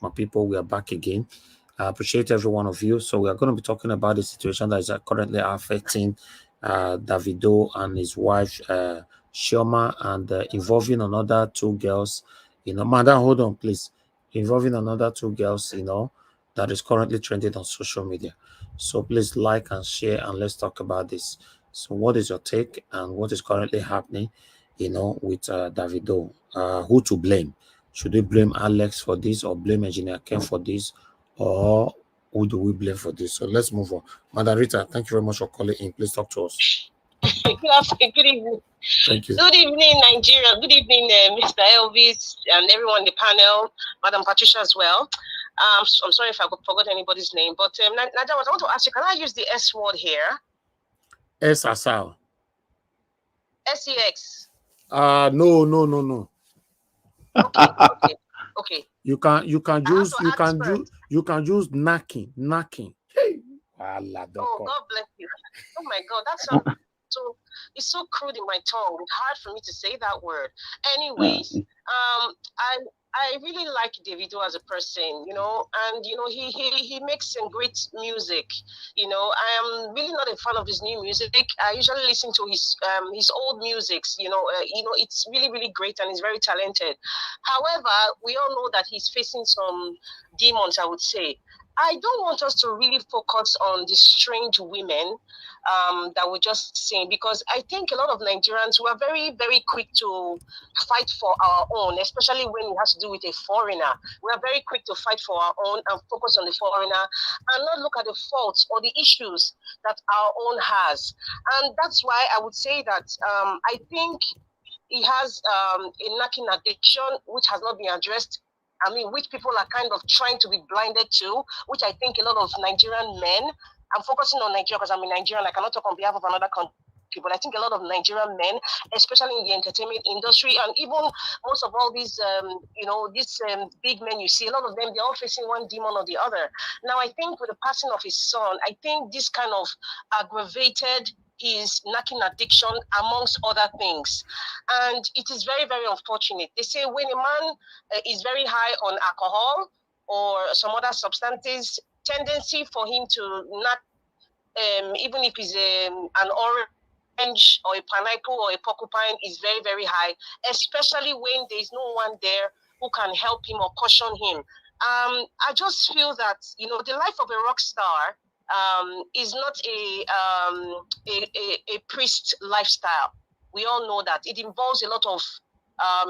My people, we are back again. I appreciate every one of you. So we are going to be talking about the situation that is currently affecting Davido and his wife Shioma, and involving another two girls. Madam, hold on, please. Involving another two girls. That is currently trending on social media. So please like and share, and let's talk about this. So, what is your take, and what is currently happening? With Davido. Who to blame? Should we blame Alex for this, or blame Engineer Ken for this, or who do we blame for this? So let's move on. Madam Rita, thank you very much for calling in. Please talk to us. Good evening. Thank you. Good evening, Nigeria. Good evening, Mr. Elvis and everyone in the panel, Madam Patricia as well. I'm sorry if I forgot anybody's name, but Nadia, I want to ask you, can I use the S word here? S Asal. SEX. No. Okay. You can use knacking. Hey. Oh, God bless you. Oh my God, that's so it's so crude in my tongue. It's hard for me to say that word. Anyways, I really like Davido as a person, and he makes some great music. I am really not a fan of his new music. I usually listen to his old musics. It's really really great and he's very talented. However, we all know that he's facing some demons, I would say. I don't want us to really focus on the strange women that we're just seeing, because I think a lot of Nigerians were very, very quick to fight for our own, especially when it has to do with a foreigner. We are very quick to fight for our own and focus on the foreigner and not look at the faults or the issues that our own has. And that's why I would say that I think he has a knacking addiction which has not been addressed. Which people are kind of trying to be blinded to, which I think a lot of Nigerian men, I'm focusing on Nigeria because I'm in Nigeria and I cannot talk on behalf of another country, but I think a lot of Nigerian men, especially in the entertainment industry, and even most of all these, these big men you see, a lot of them, they're all facing one demon or the other. Now, I think with the passing of his son, I think this kind of aggravated his knacking addiction, amongst other things. And it is very, very unfortunate. They say when a man is very high on alcohol or some other substances, tendency for him to not, even if he's an orange or a pineapple or a porcupine, is very, very high, especially when there's no one there who can help him or caution him. I just feel that, the life of a rock star is not a priest lifestyle. We all know that. It involves a lot of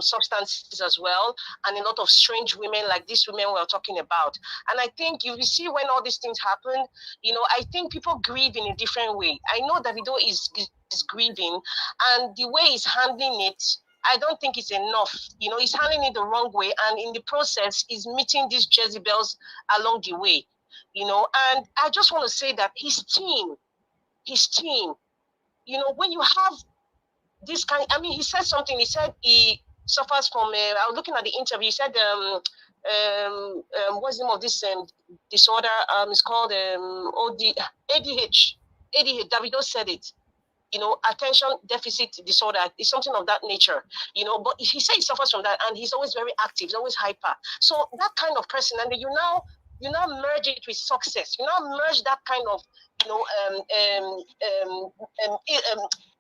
substances as well, and a lot of strange women like these women we're talking about. And I think you see when all these things happen, I think people grieve in a different way. I know Davido is grieving, and the way he's handling it, I don't think it's enough. He's handling it the wrong way, and in the process, he's meeting these Jezebels along the way. And I just want to say that his team, when you have this kind, he said something. He said he suffers from. I was looking at the interview. He said, what's the name of this disorder? It's called ADH. ADH. Davido said it. Attention deficit disorder. It's something of that nature. But he said he suffers from that, and he's always very active. He's always hyper. So that kind of person, and you now merge it with success. You now merge that kind of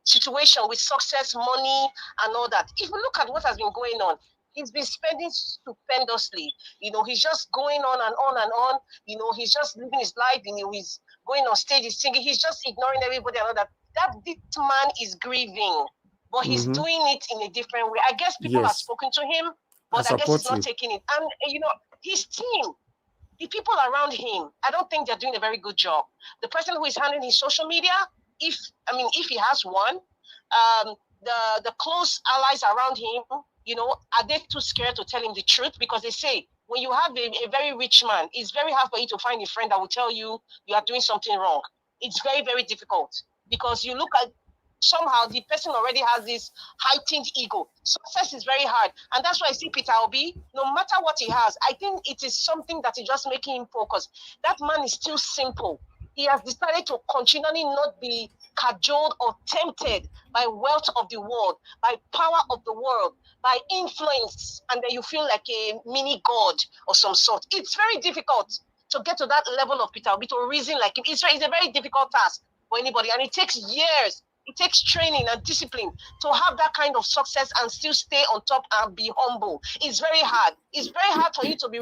situation with success, money, and all that. If you look at what has been going on, he's been spending stupendously. He's just going on and on and on. He's just living his life. He's going on stage, he's singing. He's just ignoring everybody and all that. This man is grieving, but he's doing it in a different way. I guess people have spoken to him, but I guess he's not taking it. And his team, the people around him, I don't think they're doing a very good job. The person who is handling his social media, if he has one, the close allies around him, are they too scared to tell him the truth? Because they say when you have a very rich man, it's very hard for you to find a friend that will tell you you are doing something wrong. It's very, very difficult, because you look at somehow the person already has this heightened ego. Success is very hard. And that's why I see Peter Obi, no matter what he has, I think it is something that is just making him focus. That man is still simple. He has decided to continually not be cajoled or tempted by wealth of the world, by power of the world, by influence, and then you feel like a mini god or some sort. It's very difficult to get to that level of Peter Obi, to reason like him. It's a very difficult task for anybody, and it takes years. It takes training and discipline to have that kind of success and still stay on top and be humble. It's very hard. It's very hard for you to be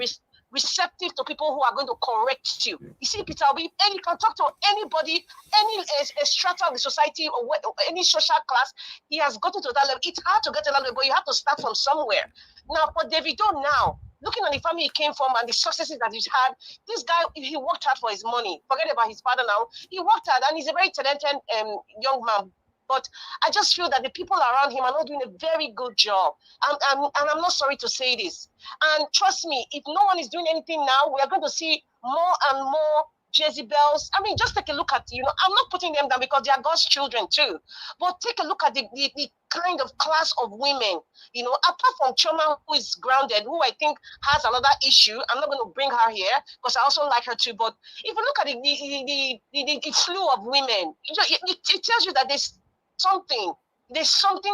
receptive to people who are going to correct you. You see, Peter Obi, and you can talk to anybody, any strata of the society or any social class. He has gotten to that level. It's hard to get to that level, but you have to start from somewhere. Now, for Davido now, looking at the family he came from and the successes that he's had, this guy, he worked hard for his money. Forget about his father now. He worked hard, and he's a very talented young man. But I just feel that the people around him are not doing a very good job. And I'm not sorry to say this. And trust me, if no one is doing anything now, we are going to see more and more Jezebels. I mean, just take a look at, I'm not putting them down because they are God's children too. But take a look at the kind of class of women, apart from Choma, who is grounded, who I think has another issue. I'm not going to bring her here because I also like her too. But if you look at the slew of women, it tells you that there's something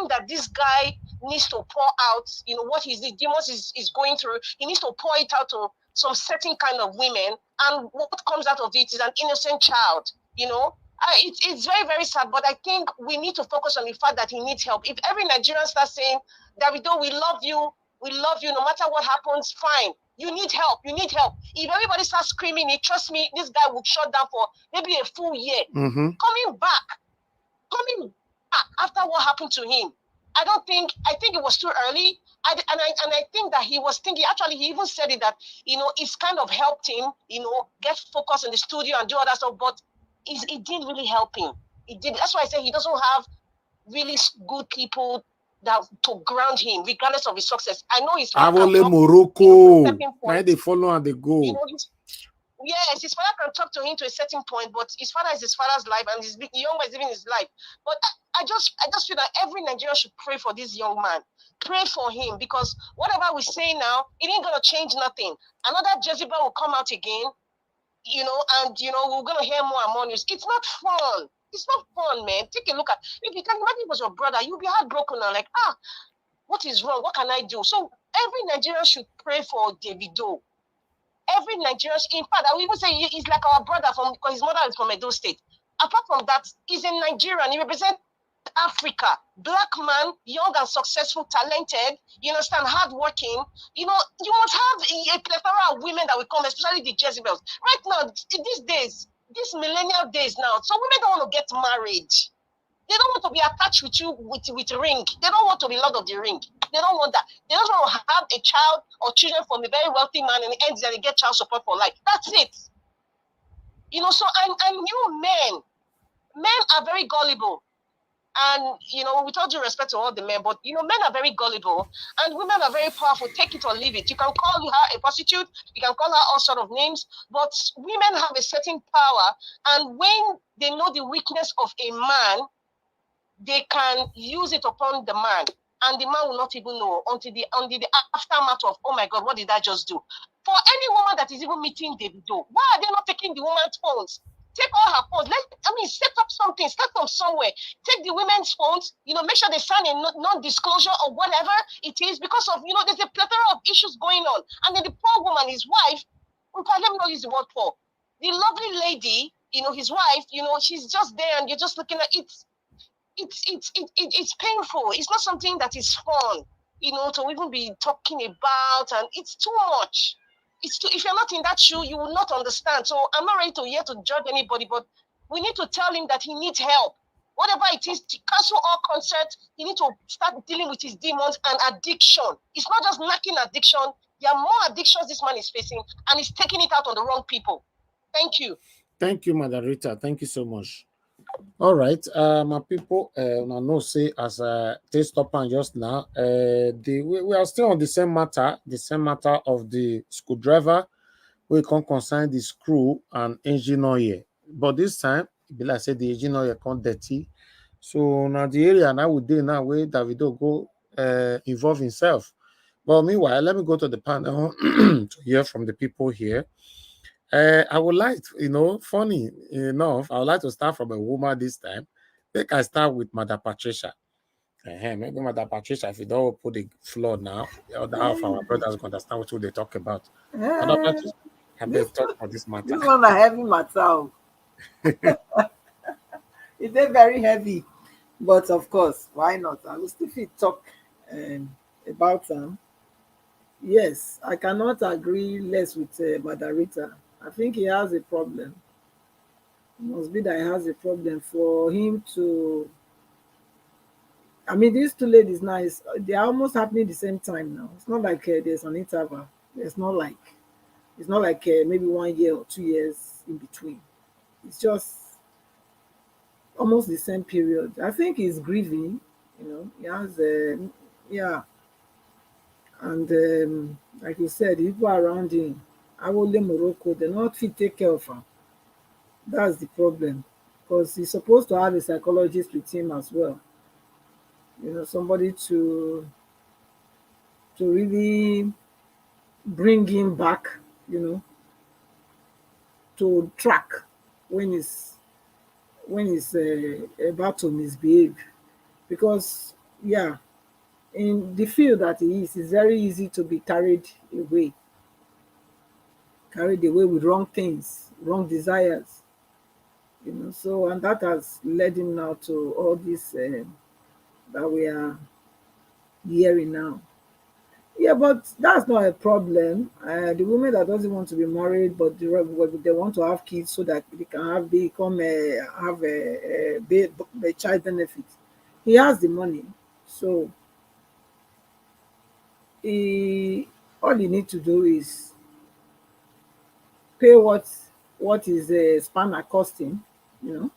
that this guy needs to pour out, what the demons is going through. He needs to pour it out to some certain kind of women, and what comes out of it is an innocent child. It's very, very sad, but I think we need to focus on the fact that he needs help. If every Nigerian starts saying, Davido, we love you, no matter what happens, fine. You need help. If everybody starts screaming it, trust me, this guy will shut down for maybe a full year. Coming back after what happened to him, I think it was too early. I think that he was thinking, actually, he even said it, that, it's kind of helped him, get focused in the studio and do all that stuff, but it didn't really help him. It did. That's why I say he doesn't have really good people that to ground him, regardless of his success. I know his father Morocco. Now they follow and they go. Yes, his father can talk to him to a certain point, but his father is his father's life, and his young man is living his life. But I just feel that every Nigerian should pray for this young man. Pray for him, because whatever we say now, it ain't gonna change nothing. Another Jezebel will come out again, and we're gonna hear more and more news. It's not fun. It's not fun, man. Take a look at, if you can imagine it was your brother, you'll be heartbroken and like, what is wrong? What can I do? So every Nigerian should pray for Davido. Every Nigerian, in fact, I will even say he's like our brother because his mother is from Edo State. Apart from that, he's a Nigerian. He represents Africa. Black man, young and successful, talented, hardworking. You must have a plethora of women that will come, especially the Jezebels. Right now, these days, these millennial days now, so women don't want to get married. They don't want to be attached with you with ring. They don't want to be Lord of the Ring. They don't want that. They just want to have a child or children from a very wealthy man, and it ends that they get child support for life. That's it. So and you men are very gullible. And, with all due respect to all the men, but, men are very gullible and women are very powerful. Take it or leave it. You can call her a prostitute. You can call her all sort of names. But women have a certain power. And when they know the weakness of a man, they can use it upon the man. And the man will not even know until the aftermath of, oh my God, what did I just do? For any woman that is even meeting Davido, why are they not taking the woman's phones? Take all her phones. Set up something. Start from somewhere. Take the women's phones. Make sure they sign a non-disclosure or whatever it is, because of there's a plethora of issues going on. And then the poor woman, his wife, let me not use the word poor. The lovely lady, his wife, she's just there, and you're just looking at it. It's painful. It's not something that is fun, to even be talking about, and it's too much. If you're not in that shoe, you will not understand. So I'm not ready to judge anybody, but we need to tell him that he needs help. Whatever it is, to cancel all concerts, he needs to start dealing with his demons and addiction. It's not just lacking addiction. There are more addictions this man is facing, and he's taking it out on the wrong people. Thank you. Thank you, Madam Rita. Thank you so much. All right, my people, I know say as they stop and just now, we are still on the same matter of the screwdriver. We can concern the screw and engine oil, but this time, like I said, the engine oil come dirty. So now the area now we do now where Davido go involve himself. But meanwhile, let me go to the panel to hear from the people here. I would like, funny enough, I would like to start from a woman this time. I think I start with Mother Patricia. Maybe Mother Patricia, if you don't put the floor now, the other half of our brothers can understand what they talk about. Mother Eh, Patricia, I this beg talk for this matter. this one a heavy matter. Oh. It's a very heavy, but of course, why not? I will still fit talk about them. Yes, I cannot agree less with Madarita. I think he has a problem. It must be that he has a problem for him to. I mean, these two ladies now, they are almost happening the same time now. It's not like there's an interval. It's not like maybe 1 year or 2 years in between. It's just almost the same period. I think he's grieving. He has yeah, and like you said, people around him, Awole Morocco, they're not fit take care of him. That's the problem, because he's supposed to have a psychologist with him as well. Somebody to really bring him back. You know, to track when he's about to misbehave, because yeah, in the field that he is, it's very easy to be away carried away with wrong things, wrong desires. So, and that has led him now to all this that we are hearing now. Yeah, but that's not a problem. The women that doesn't want to be married, but they want to have kids so that they can have a child benefit. He has the money, so he all he need to do is pay what is spanner costing. You know,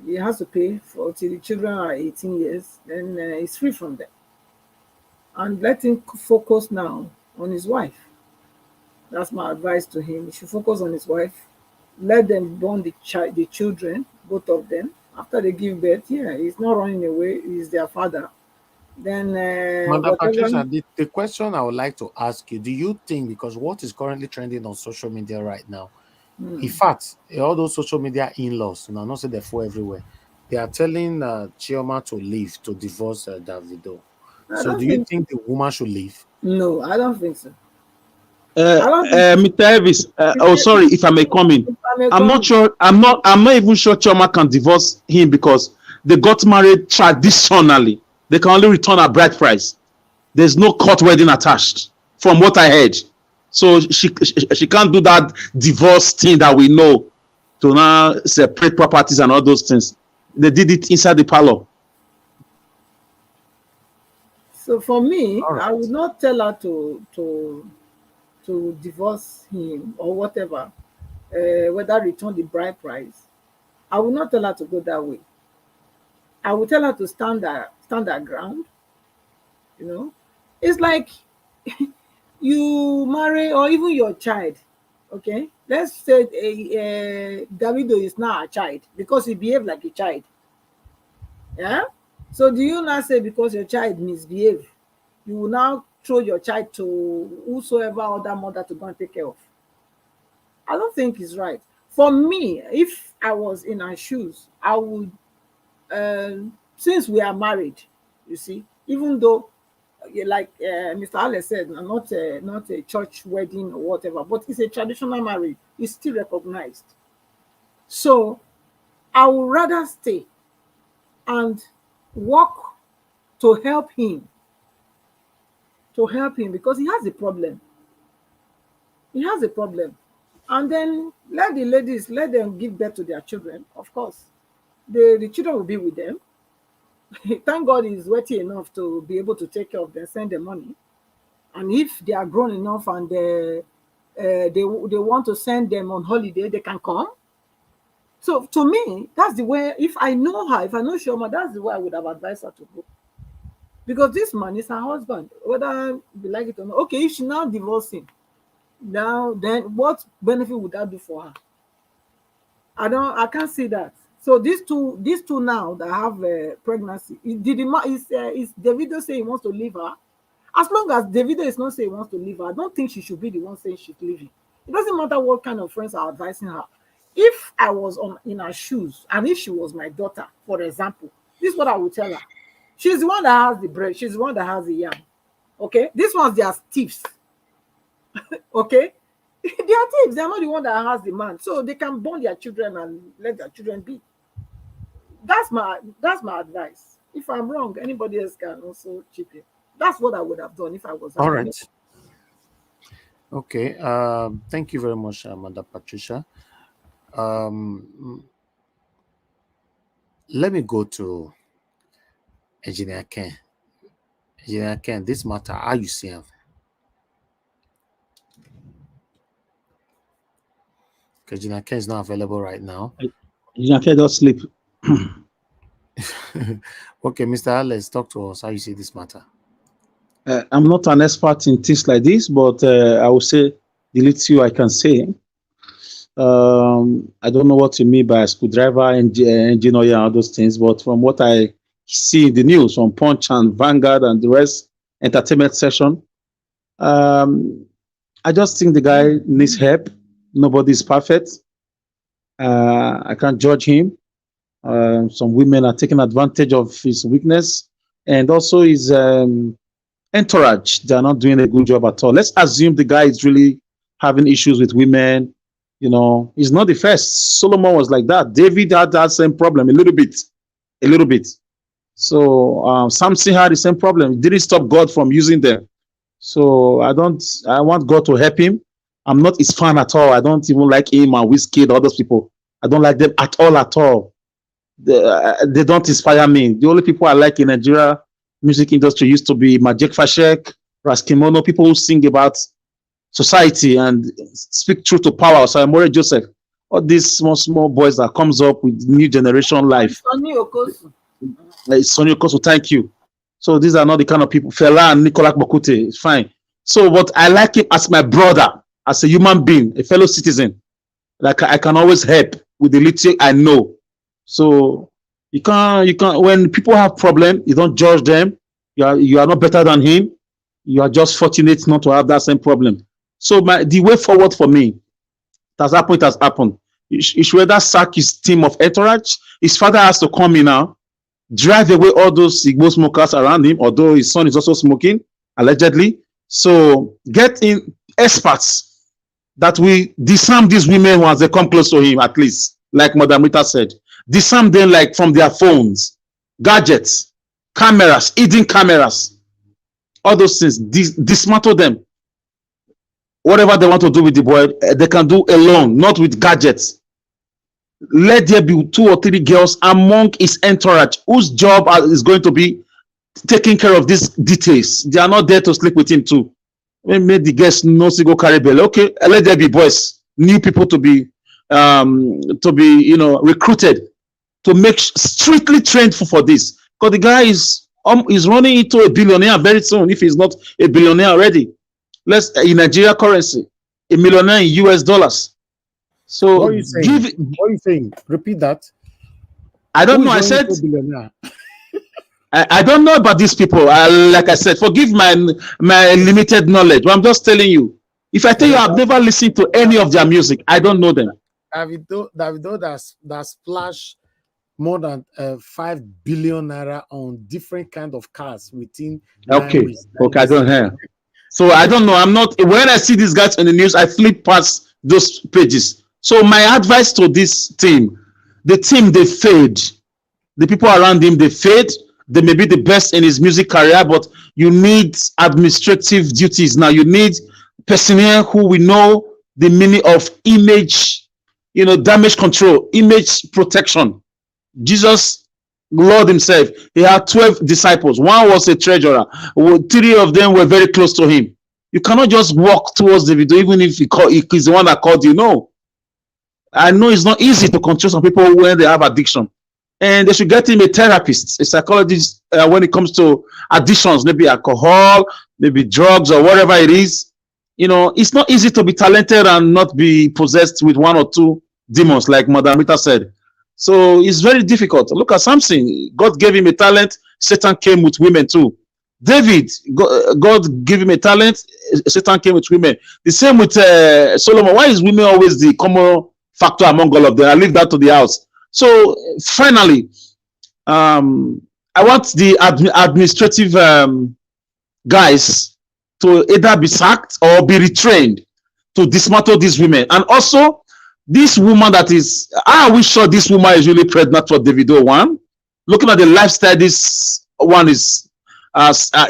he has to pay for till the children are 18 years, then he's free from them, and let him focus now on his wife. That's my advice to him. He should focus on his wife. Let them born the children, both of them. After they give birth, yeah, he's not running away. He's their father. Then Mother whatever. Patricia, the question I would like to ask you, do you think, because what is currently trending on social media right now, in fact, all those social media in-laws, and I not say they're for everywhere, they are telling Chioma to leave, to divorce Davido. I So don't do you think. think the woman should leave? No, I don't think so. I don't think. Mr. Elvis, If, oh if, sorry if I may come in. if I may I'm not come, sure. I'm not even sure Chioma can divorce him because they got married traditionally. They can only return a bride price. There's no court wedding attached, from what I heard. So she can't do that divorce thing that we know to now separate properties and all those things. They did it inside the parlor. so for me, All I would right. not tell her to divorce him or whatever, whether return the bride price. I will not tell her to go that way. I will tell her to stand her ground. You know, it's like you marry or even your child. Okay, let's say Davido is now a child because he behaved like a child. Yeah. So do you now say because your child misbehave, you will now throw your child to whosoever other mother to go and take care of? I don't think it's right. For me, if I was in her shoes, I would, since we are married, you see, even though, like Mr. Alex said, not a church wedding or whatever, but it's a traditional marriage. It's still recognized. So I would rather stay and work to help him because he has a problem. He has a problem. And then let the ladies let them give birth to their children. Of course, the children will be with them. Thank God he's wealthy enough to be able to take care of them, send them money. And if they are grown enough and they want to send them on holiday, they can come. So to me, that's the way. If I know her, if I know Shoma, that's the way I would have advised her to go. Because this man is her husband, whether we like it or not. Okay, if she now divorce him, now then what benefit would that do for her? I can't see that. So these two now that have pregnancy, is Davido say he wants to leave her? As long as Davido is not saying he wants to leave her, I don't think she should be the one saying she's leaving. It doesn't matter what kind of friends are advising her. If I was in her shoes, and if she was my daughter, for example, this is what I would tell her. She's the one that has the bread. She's the one that has the yam. Okay? These ones, they are thieves. Okay? They are thieves. They are not the one that has the man. So they can burn their children and let their children be. That's my advice. If I'm wrong, anybody else can also chip in. That's what I would have done if I was. All right. Okay. Thank you very much, Mother Patricia. Let me go to Engineer Ken. Engineer Ken, this matter, how you see him? Engineer Ken is not available right now. Engineer Ken just sleep. Okay, Mr. Alex, talk to us. How you see this matter? I'm not an expert in things like this, but I will say the little I can say. I don't know what you mean by screwdriver, engine oil, and all those things, but from what I see in the news from Punch and Vanguard and the rest, entertainment section, I just think the guy needs help. Nobody's perfect. I can't judge him. Some women are taking advantage of his weakness, and also his entourage. They are not doing a good job at all. Let's assume the guy is really having issues with women. You know, he's not the first. Solomon was like that. David had that same problem a little bit. So Samson had the same problem. It didn't stop God from using them. So I want God to help him. I'm not his fan at all. I don't even like him and Wizkid, all those people. I don't like them at all. They don't inspire me. The only people I like in Nigeria music industry used to be Majek Fashek, Raskimono, people who sing about society and speak truth to power. So Amore Joseph, all these small boys that comes up with new generation life. Sonny Okosu. Sonny Okosu, thank you. So these are not the kind of people. Fela and Nicolas Bokute, fine. So, but I like him as my brother, as a human being, a fellow citizen. Like I can always help with the little I know. So you can't. When people have problem, you don't judge them. You are not better than him. You are just fortunate not to have that same problem. So the way forward for me, it has happened. You should rather sack his team of entourage. His father has to come in now, drive away all those Igbo smokers around him, although his son is also smoking, allegedly. So get in experts that will disarm these women once they come close to him, at least, like Madam Rita said. Disarm them like from their phones, gadgets, cameras, hidden cameras, all those things, dismantle them. Whatever they want to do with the boy, they can do alone, not with gadgets. Let there be 2 or 3 girls among his entourage whose job is going to be taking care of these details. They are not there to sleep with him too. Make the guests know to go carry bell. Okay, let there be boys, new people to be recruited to make strictly trained for this. Because the guy is running into a billionaire very soon if he's not a billionaire already. Let's in Nigeria currency, a millionaire in US dollars. So what are you saying? What are you saying? Repeat that. I don't know. I said I don't know about these people. Like I said, forgive my limited knowledge. But I'm just telling you. If I tell you I've never listened to any of their music, I don't know them. Davido that splash more than 5 billion naira on different kind of cars within. Okay, I don't hear. So I don't know. I'm not. When I see these guys on the news, I flip past those pages. So my advice to this team, the team, they fade. The people around him, they fade. They may be the best in his music career, but you need administrative duties now. You need personnel who will know the meaning of image, damage control, image protection. Jesus, Lord himself, he had 12 disciples. One was a treasurer. 3 of them were very close to him. You cannot just walk towards Davido, even if he's the one that called you. No. I know it's not easy to control some people when they have addiction. And they should get him a therapist, a psychologist when it comes to addictions, maybe alcohol, maybe drugs or whatever it is. It's not easy to be talented and not be possessed with 1 or 2 demons, like Madam Rita said. So it's very difficult. Look at Samson. God gave him a talent. Satan came with women too. David, God gave him a talent. Satan came with women. The same with Solomon. Why is women always the common factor among all of them? I leave that to the house. So finally, I want the administrative guys to either be sacked or be retrained to dismantle these women. And also, this woman that is, are we sure this woman is really pregnant for Davido? One, looking at the lifestyle this one is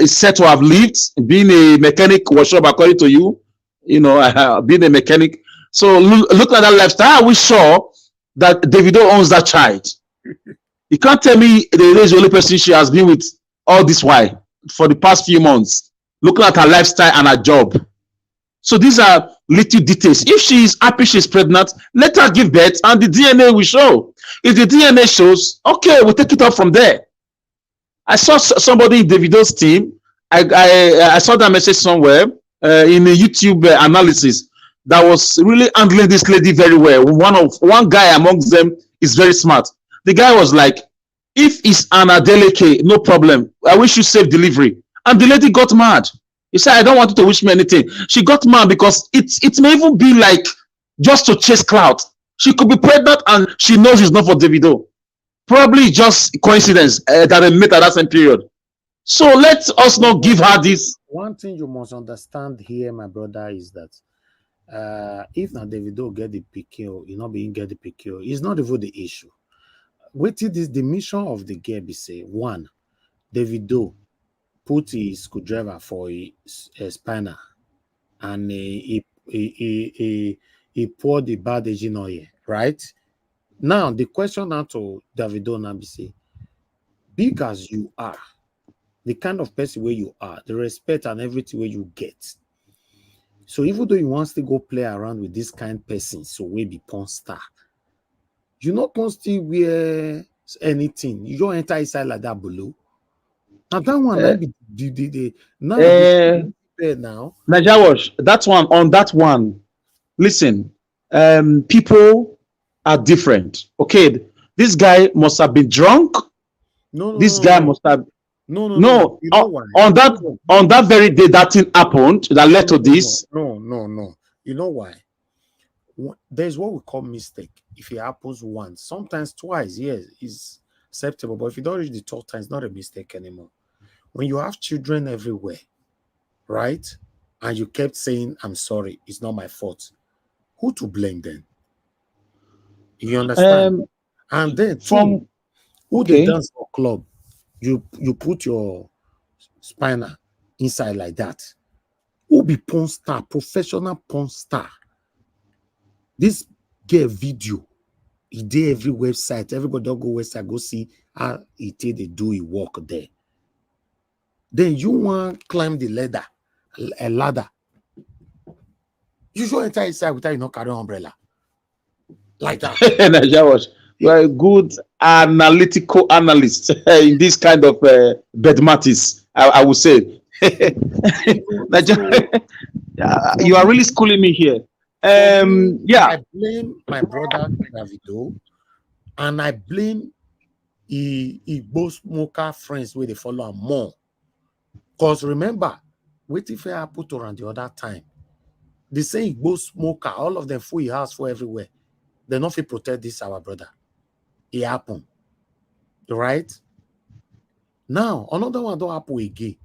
said to have lived, being a mechanic workshop, according to you, being a mechanic. So look at that lifestyle. Are we sure that Davido owns that child? You can't tell me Davido is the only person she has been with all this while for the past few months, looking at her lifestyle and her job. So these are little details. If she is happy she's pregnant, let her give birth and the DNA will show. If the DNA shows, okay, we'll take it up from there. I saw somebody in Davido's team. I saw that message somewhere in a YouTube analysis that was really handling this lady very well. One guy amongst them is very smart. The guy was like, if it's an Adeleke, no problem. I wish you safe delivery. And the lady got mad. He said, I don't want you to wish me anything. She got mad because it may even be like just to chase clout. She could be pregnant and she knows it's not for Davido. Probably just coincidence that they met at that same period. So let us not give her this. One thing you must understand here, my brother, is that if now Davido get the PQ, you not being get the PQ, it's not even the issue. Wait till this, the mission of the girl be say, one, Davido put his screwdriver for a spanner and he poured the bad agent oil, right? Now, the question now to Davido now be say, big as you are, the kind of person where you are, the respect and everything where you get. So even though you want to go play around with this kind of person, so we be porn star, you not going to still wear anything. You don't enter inside like that below. Now that one now. Naija Wash, that one on that one. Listen, people are different. Okay, this guy must have been drunk. This guy must have. No. You know why? On that very day that thing happened that led to this. No. You know why? There's what we call mistake. If it happens once, sometimes twice, yes, is acceptable. But if you don't reach the third time, it's not a mistake anymore. When you have children everywhere, right? And you kept saying, I'm sorry, it's not my fault. Who to blame then? You understand? And then they dance for club, you put your spinner inside like that. Who be porn star, professional porn star? This get video. He did every website. Everybody don't go website, go see how they do it work there. Then you want to climb the ladder, a ladder. You should enter inside without you not carry an umbrella. Like that. You are a good analytical analyst in this kind of bed matters, I would say. You are really schooling me here. I blame my brother Davido, and I blame both smoker friends where they follow him more. Because remember, what if I put around the other time? They say both smoker, all of them full your house for everywhere. They not fit protect this our brother. It happened. Right? Now, another one don't happen again.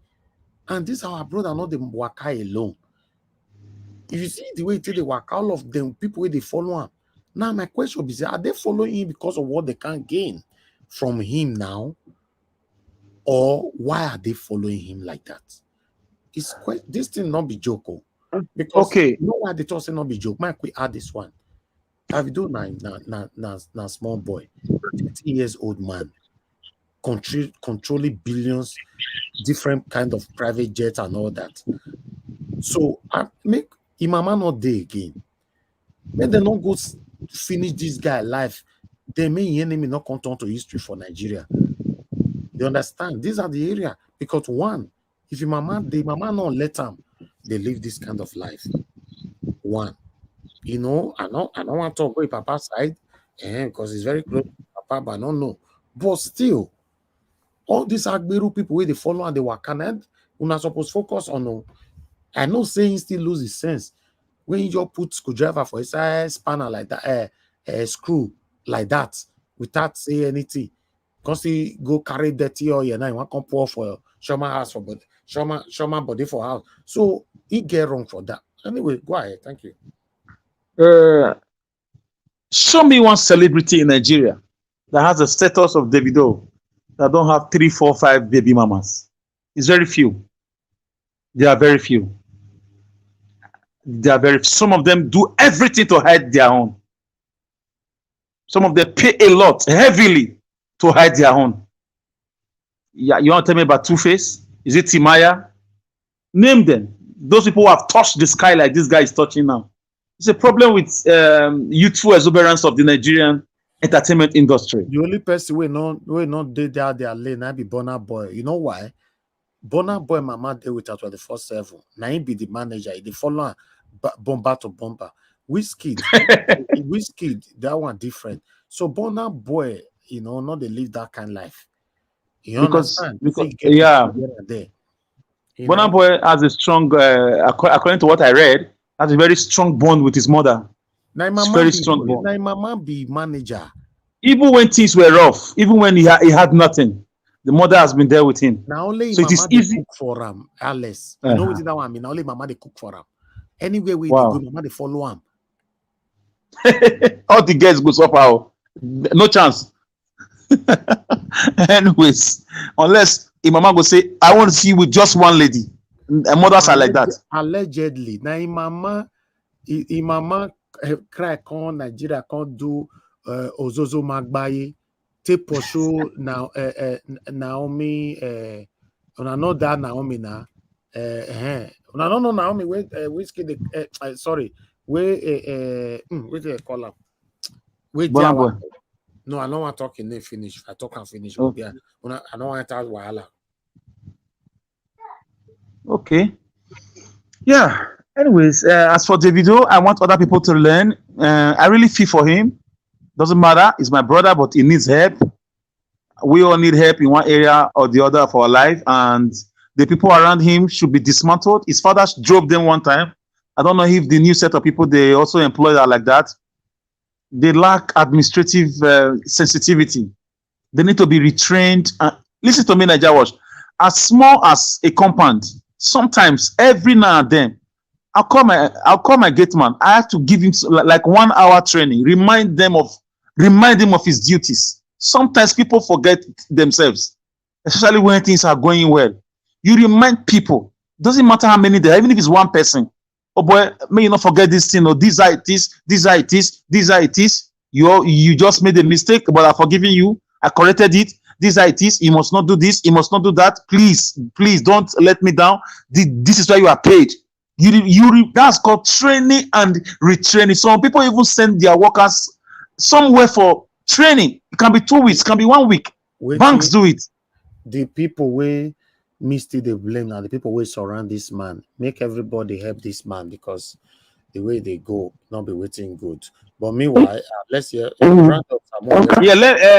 And this our brother not the waka alone. If you see the way they work, all of them, people where they follow him. Now, my question is, are they following him because of what they can gain from him now? Or why are they following him like that? It's quite, this thing not be joke. Because you know why they talk say not be joke. Mike, we add this one. Davido na small boy, 30 years old man, controlling billions, different kind of private jets and all that. So I make Imama not there again. When they not go finish this guy life, they may enemy not come to history for Nigeria. You understand? These are the area because one, if the mama not let them, they live this kind of life. One, you know, I don't want to talk with Papa's side, because it's very close to Papa, but I don't know. But still, all these Agberu people where they follow and they work and we're not supposed to focus on I know saying still lose his sense when you just put screwdriver for his spanner like that, screw like that without saying anything. Because he go carry dirty oil now, you want come pour for Shoma house for body, Shoma body for house. So he get wrong for that. Anyway, go ahead. Thank you. Show me one celebrity in Nigeria that has the status of Davido that don't have 3, 4, 5 baby mamas. It's very few. There are very few. Some of them do everything to hide their own. Some of them pay a lot heavily to hide their own. Yeah, you want to tell me about Two-Face? Is it Timaya? Name them. Those people who have touched the sky like this guy is touching now. It's a problem with youthful exuberance of the Nigerian entertainment industry. The only person we not did that their lane, I be Burna Boy. You know why? Burna Boy mama dey with her 24/7. Now he be the manager. He follow her bomber to bomber. Whiskey, that one different. So Burna Boy, not they live that kind of life. You understand? Yeah. Burna Boy has a strong, according to what I read, has a very strong bond with his mother. Very strong bond. Now mama be manager. Even when things were rough, even when he had nothing, the mother has been there with him. Now only so mama it is easy cook for him, Alice. You know what that one mean? Now only mama they cook for him. Anywhere we go, mama they follow him. All the girls go somehow. No chance. Anyways, unless mama go say, I want to see you with just one lady. And mothers are like that. Allegedly. Now mama cry con Nigeria can't do Ozozo Magbaye. Take for show now Naomi know that Naomi now. No Naomi whiskey sorry. Wait they call up. Wait there. No, I don't want to talk in there finish. If I talk and finish. Okay. I don't want to talk Wahala. Okay. Yeah. Anyways, as for Davido, I want other people to learn. I really feel for him. Doesn't matter. He's my brother, but he needs help. We all need help in one area or the other of our life, and the people around him should be dismantled. His father drove them one time. I don't know if the new set of people they also employ are like that. They lack administrative sensitivity. They need to be retrained. Listen to me, Nigeria Watch. As small as a compound, sometimes every now and then, I'll call my gate man. I have to give him like 1 hour training. Remind him of his duties. Sometimes people forget themselves, especially when things are going well. You remind people. Doesn't matter how many there, even if it's one person. Oh boy, may you not forget this thing. Or these are it is. You just made a mistake, but I've forgiven you. I corrected it. These are it is. You must not do this. You must not do that. Please don't let me down. This is why you are paid. That's called training and retraining. Some people even send their workers somewhere for training. It can be 2 weeks, it can be 1 week. Banks do it. The people where misty the blame now, the people will surround this man. Make everybody help this man because the way they go, not be waiting good. But meanwhile, let's hear round up. Yeah,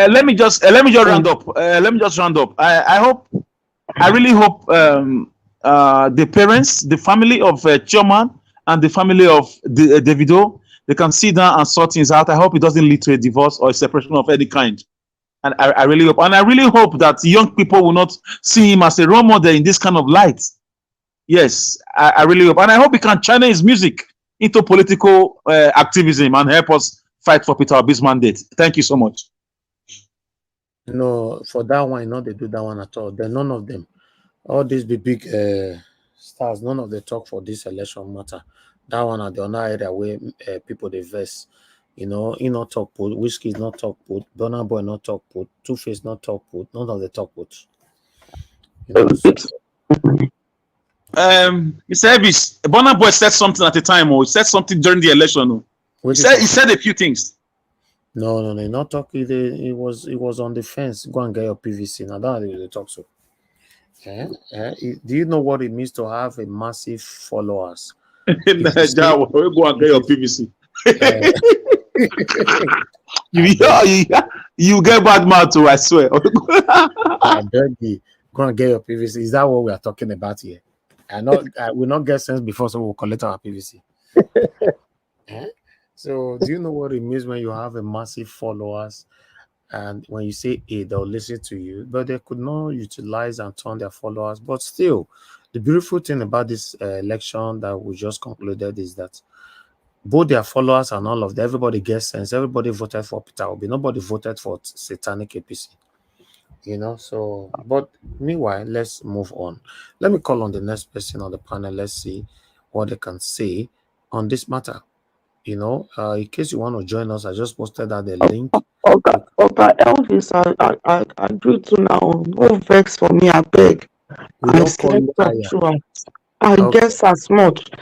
let me just round up. Let me just round up. I really hope the parents, the family of Chioma and the family of Davido, they can sit down and sort things out. I hope it doesn't lead to a divorce or a separation of any kind. And I really hope. And I really hope that young people will not see him as a role model in this kind of light. Yes, I really hope. And I hope he can channel his music into political activism and help us fight for Peter Obi's mandate. Thank you so much. No, for that one, they do that one at all. Then none of them. All these big stars, none of them talk for this election matter. That one at the other area where people they verse. He not talk put. Whiskey is not talk put. Burna Boy not talk put. Two-Face not talk put. None of the talk put. Mr. Evis, Burna Boy said something at the time, or he said something during the election. He said a few things. No, not talk. It was on the fence. Go and get your PVC. Now that they talk so. Do you know what it means to have a massive followers? Go and get your PVC. You get bad mouth too, I swear. I beg you. Go and get your PVC. Is that what we are talking about here? I will not get sense before, so we'll collect our PVC. Eh? So, do you know what it means when you have a massive followers, and when you say A, they'll listen to you, but they could not utilize and turn their followers. But still, the beautiful thing about this election that we just concluded is that both their followers and all of them, everybody gets sense. Everybody voted for Peter Obi. Nobody voted for satanic APC. So, but meanwhile, let's move on. Let me call on the next person on the panel. Let's see what they can say on this matter. In case you want to join us, I just posted out the link. Oga Elvis, I agree to now. No vex for me, I beg. We I don't call slept you up Aya. throughout. I Okay. guess as much. Okay.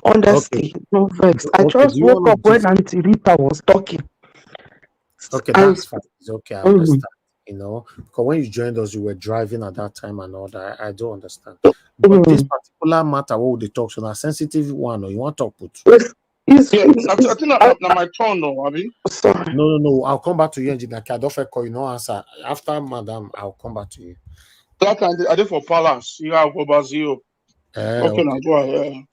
Honestly, no vex. I Okay. Do just you woke want up to when Auntie Rita was talking. Okay, I that's fine. It's okay. I understand. Because when you joined us, you were driving at that time and all that. I do understand. But this particular matter, what would they talk to? A sensitive one, or you want to talk with? I think now my turn now, Abi. Sorry. No. I'll come back to you, Engineer. I don't call you. No answer. After Madam, I'll come back to you. That time I did for Palace. You have over zero. Okay, now go ahead.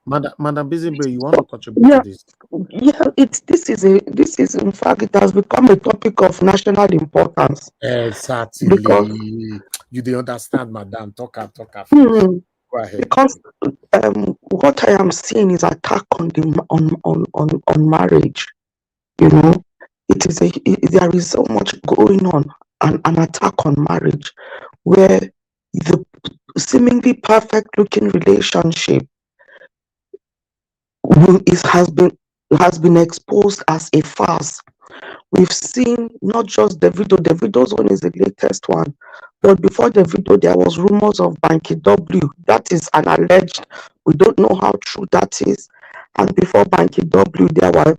Madam Busybray, you want to contribute to this? Yeah, this is in fact, it has become a topic of national importance. Exactly. Because You don't understand, Madam. Talk up. Go ahead. Because what I am seeing is attack on marriage. There is so much going on, an attack on marriage, where the seemingly perfect looking relationship has been exposed as a farce. We've seen not just Davido. Davido's one is the latest one, but before Davido, there was rumors of Banky W. That is an alleged. We don't know how true that is. And before Banky W, there were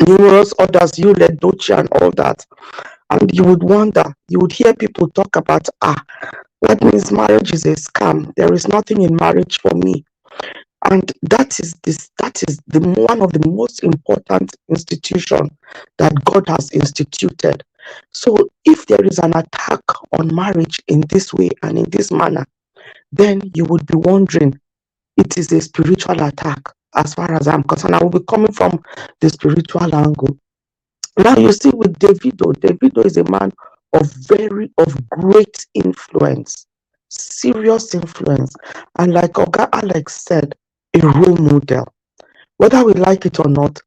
numerous others, Yuled Dochi and all that. And you would wonder, you would hear people talk about, that means marriage is a scam. There is nothing in marriage for me. And that is the one of the most important institution that God has instituted. So if there is an attack on marriage in this way and in this manner, then you would be wondering, it is a spiritual attack as far as I'm concerned. I will be coming from the spiritual angle. Now you see with Davido is a man of great influence, serious influence, and like Oga Alex said, a role model. Whether we like it or not,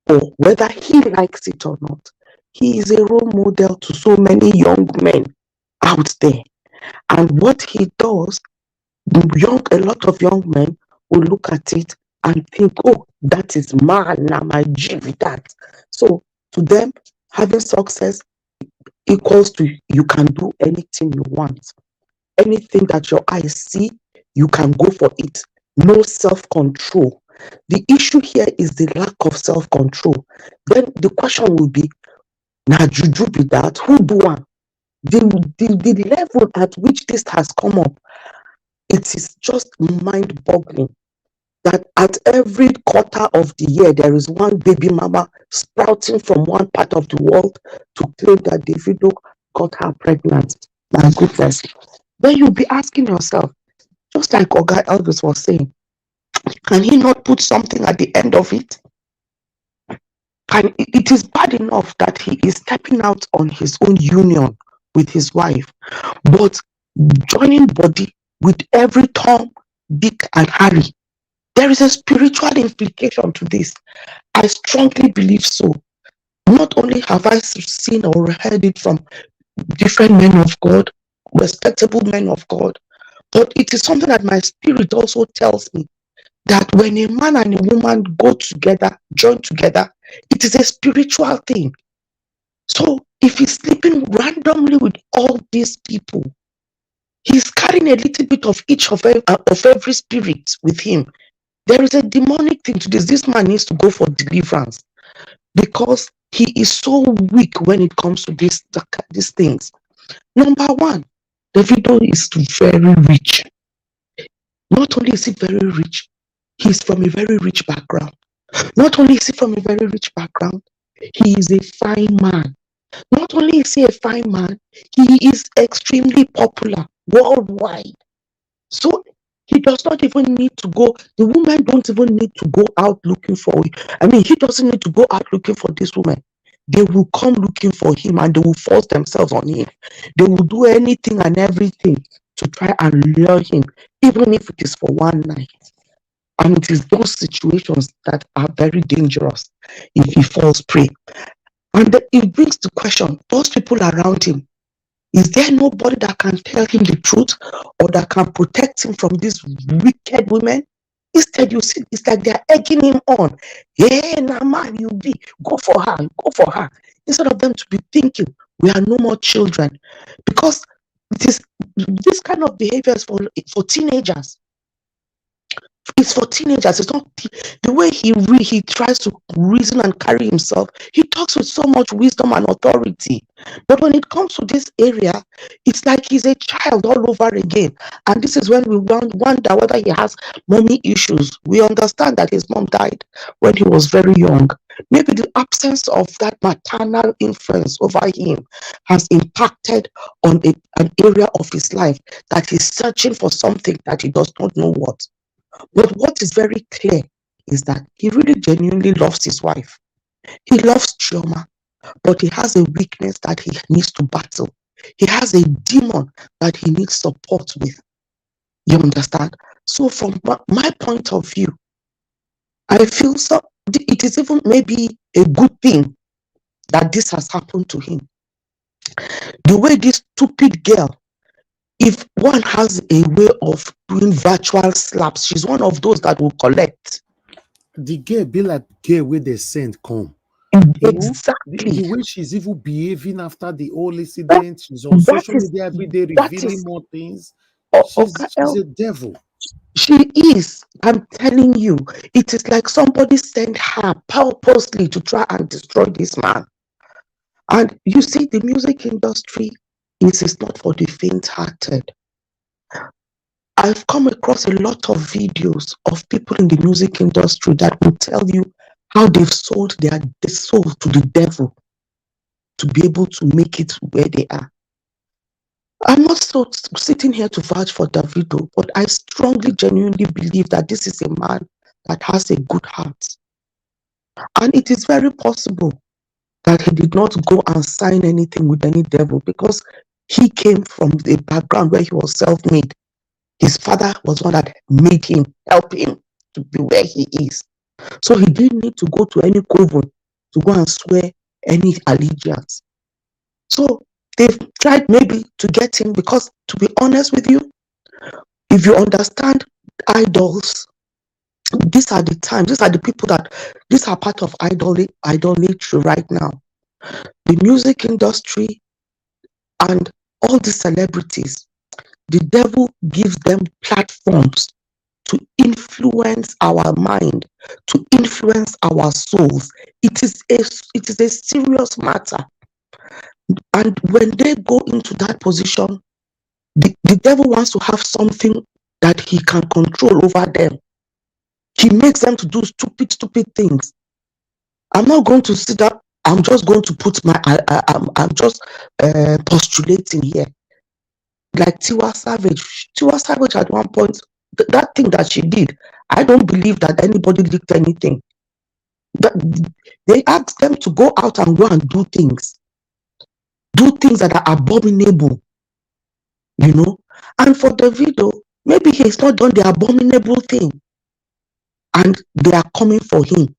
or whether he likes it or not, he is a role model to so many young men out there. And what he does, a lot of young men will look at it and think, oh, that is man, now my G with that. So to them, having success equals to you can do anything you want. Anything that your eyes see, you can go for it. No self-control. The issue here is the lack of self-control. Then the question will be, now juju be that, who do one? The level at which this has come up, it is just mind-boggling that at every quarter of the year, there is one baby mama sprouting from one part of the world to claim that Davido got her pregnant. My goodness. Then you'll be asking yourself, just like Oga Elvis was saying, can he not put something at the end of it? And it is bad enough that he is stepping out on his own union with his wife, but joining body with every Tom, Dick, and Harry. There is a spiritual implication to this. I strongly believe so. Not only have I seen or heard it from different men of God, respectable men of God, but it is something that my spirit also tells me that when a man and a woman go together, join together, it is a spiritual thing. So if he's sleeping randomly with all these people, he's carrying a little bit of each of every spirit with him. There is a demonic thing to this. This man needs to go for deliverance because he is so weak when it comes to these things. Number one, Davido is very rich. Not only is he very rich, he's from a very rich background. Not only is he from a very rich background, he is a fine man. Not only is he a fine man, he is extremely popular worldwide. So He does not even need to go. The woman don't even need to go out looking for it. I mean, he doesn't need to go out looking for this woman. They will come looking for him and they will force themselves on him. They will do anything and everything to try and lure him, even if it is for one night. And it is those situations that are very dangerous if he falls prey. And it brings the question, those people around him, is there nobody that can tell him the truth or that can protect him from these wicked women? Instead, you see, it's like they're egging him on. Hey, now man, you be, go for her, go for her. Instead of them to be thinking, we are no more children. Because this kind of behavior is for teenagers. It's for teenagers. It's not the way he tries to reason and carry himself. He talks with so much wisdom and authority, but when it comes to this area, it's like he's a child all over again. And this is when we wonder whether he has mommy issues. We understand that his mom died when he was very young. Maybe the absence of that maternal influence over him has impacted on an area of his life that he's searching for something that he does not know what. But what is very clear is that he really genuinely loves his wife. He loves Chioma, but he has a weakness that he needs to battle. He has a demon that he needs support with. You understand? So from my point of view, I feel it is even maybe a good thing that this has happened to him. The way this stupid girl, if one has a way of doing virtual slaps, she's one of those that will collect. The girl be like girl where they send come. Exactly. The way she's even behaving after the whole incident, she's on social media every day revealing more things. She's a devil. She is. I'm telling you, it is like somebody sent her purposely to try and destroy this man. And you see, the music industry is not for the faint-hearted. I've come across a lot of videos of people in the music industry that will tell you how they've sold their soul to the devil to be able to make it where they are. I'm not sitting here to vouch for Davido, but I strongly, genuinely believe that this is a man that has a good heart. And it is very possible that he did not go and sign anything with any devil because he came from a background where he was self-made. His father was one that made him, help him to be where he is. So he didn't need to go to any coven to go and swear any allegiance. So they've tried maybe to get him because, to be honest with you, if you understand idols, these are the times, these are the people that, these are part of idolatry right now. The music industry and all the celebrities, the devil gives them platforms to influence our mind, to influence our souls. It is a serious matter. And when they go into that position, the devil wants to have something that he can control over them. He makes them to do stupid things. I'm not going to sit up. I'm just going to put I'm just postulating here. Like Tiwa Savage at one point, that thing that she did, I don't believe that anybody leaked anything. They asked them to go out and go and do things that are abominable, you know. And for Davido, maybe he's not done the abominable thing, and they are coming for him.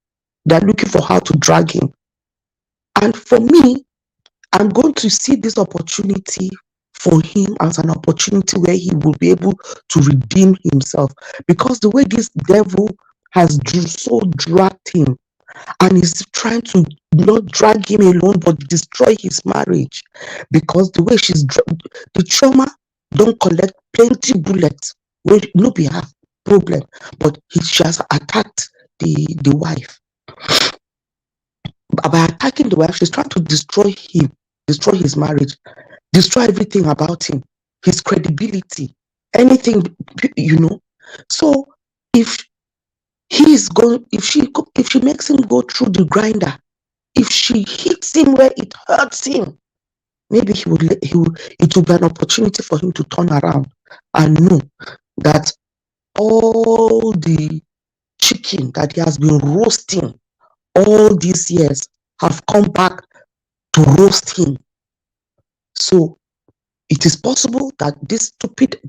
They're looking for how to drag him. And for me, I'm going to see this opportunity for him as an opportunity where he will be able to redeem himself, because the way this devil has so dragged him and is trying to not drag him alone but destroy his marriage, because the way the trauma don't collect plenty bullets wey no be her problem, but she has attacked the wife. By attacking the wife, she's trying to destroy him, destroy his marriage, destroy everything about him, his credibility, anything, you know. So if she makes him go through the grinder, if she hits him where it hurts him, maybe it will be an opportunity for him to turn around and know that all the chicken that he has been roasting all these years have come back to roast him. So it is possible that this stupid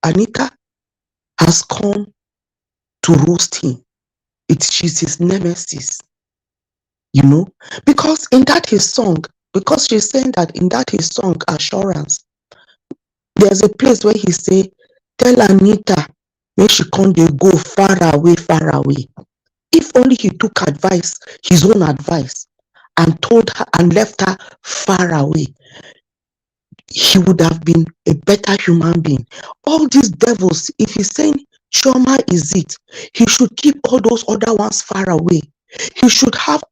Anita has come to roast him. She's his nemesis, because in that his song, because she's saying that in that his song, Assurance, there's a place where he say, tell Anita, make she come dey go far away, far away. If only he took advice, his own advice, and told her and left her far away, he would have been a better human being. All these devils, if he's saying Chioma is it, he should keep all those other ones far away. He should have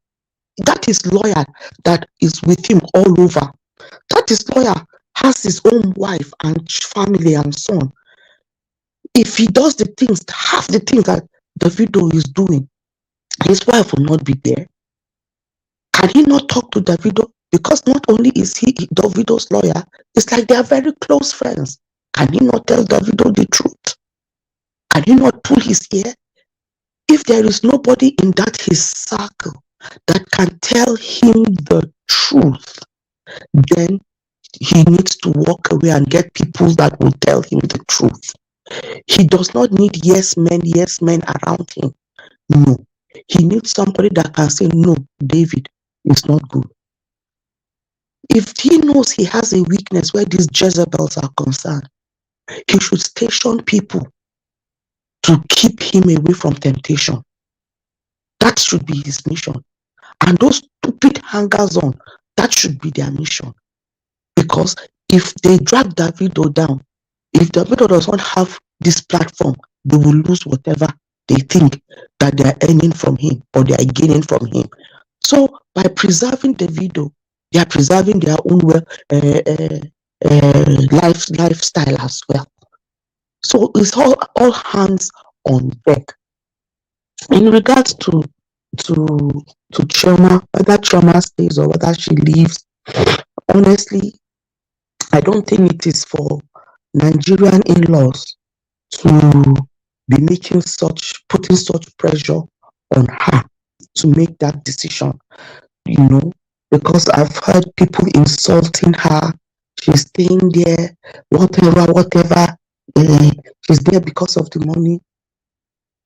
that is lawyer that is with him all over. That is lawyer has his own wife and family and son. If he does the things, half the things that Davido is doing, his wife will not be there. Can he not talk to Davido? Because not only is he Davido's lawyer, it's like they are very close friends. Can he not tell Davido the truth? Can he not pull his ear? If there is nobody in that his circle that can tell him the truth, then he needs to walk away and get people that will tell him the truth. He does not need yes men around him. No. He needs somebody that can say, no, David, it's not good. If he knows he has a weakness where these Jezebels are concerned, he should station people to keep him away from temptation. That should be his mission. And those stupid hangers on, that should be their mission. Because if they drag Davido down, if Davido does not have this platform, they will lose whatever they think that they are earning from him or they are gaining from him. So by preserving Davido, they are preserving their own lifestyle as well. So it's all hands on deck. In regards to Chioma, whether Chioma stays or whether she leaves, honestly, I don't think it is for Nigerian in-laws to be putting such pressure on her to make that decision, because I've heard people insulting her. She's staying there, whatever. She's there because of the money.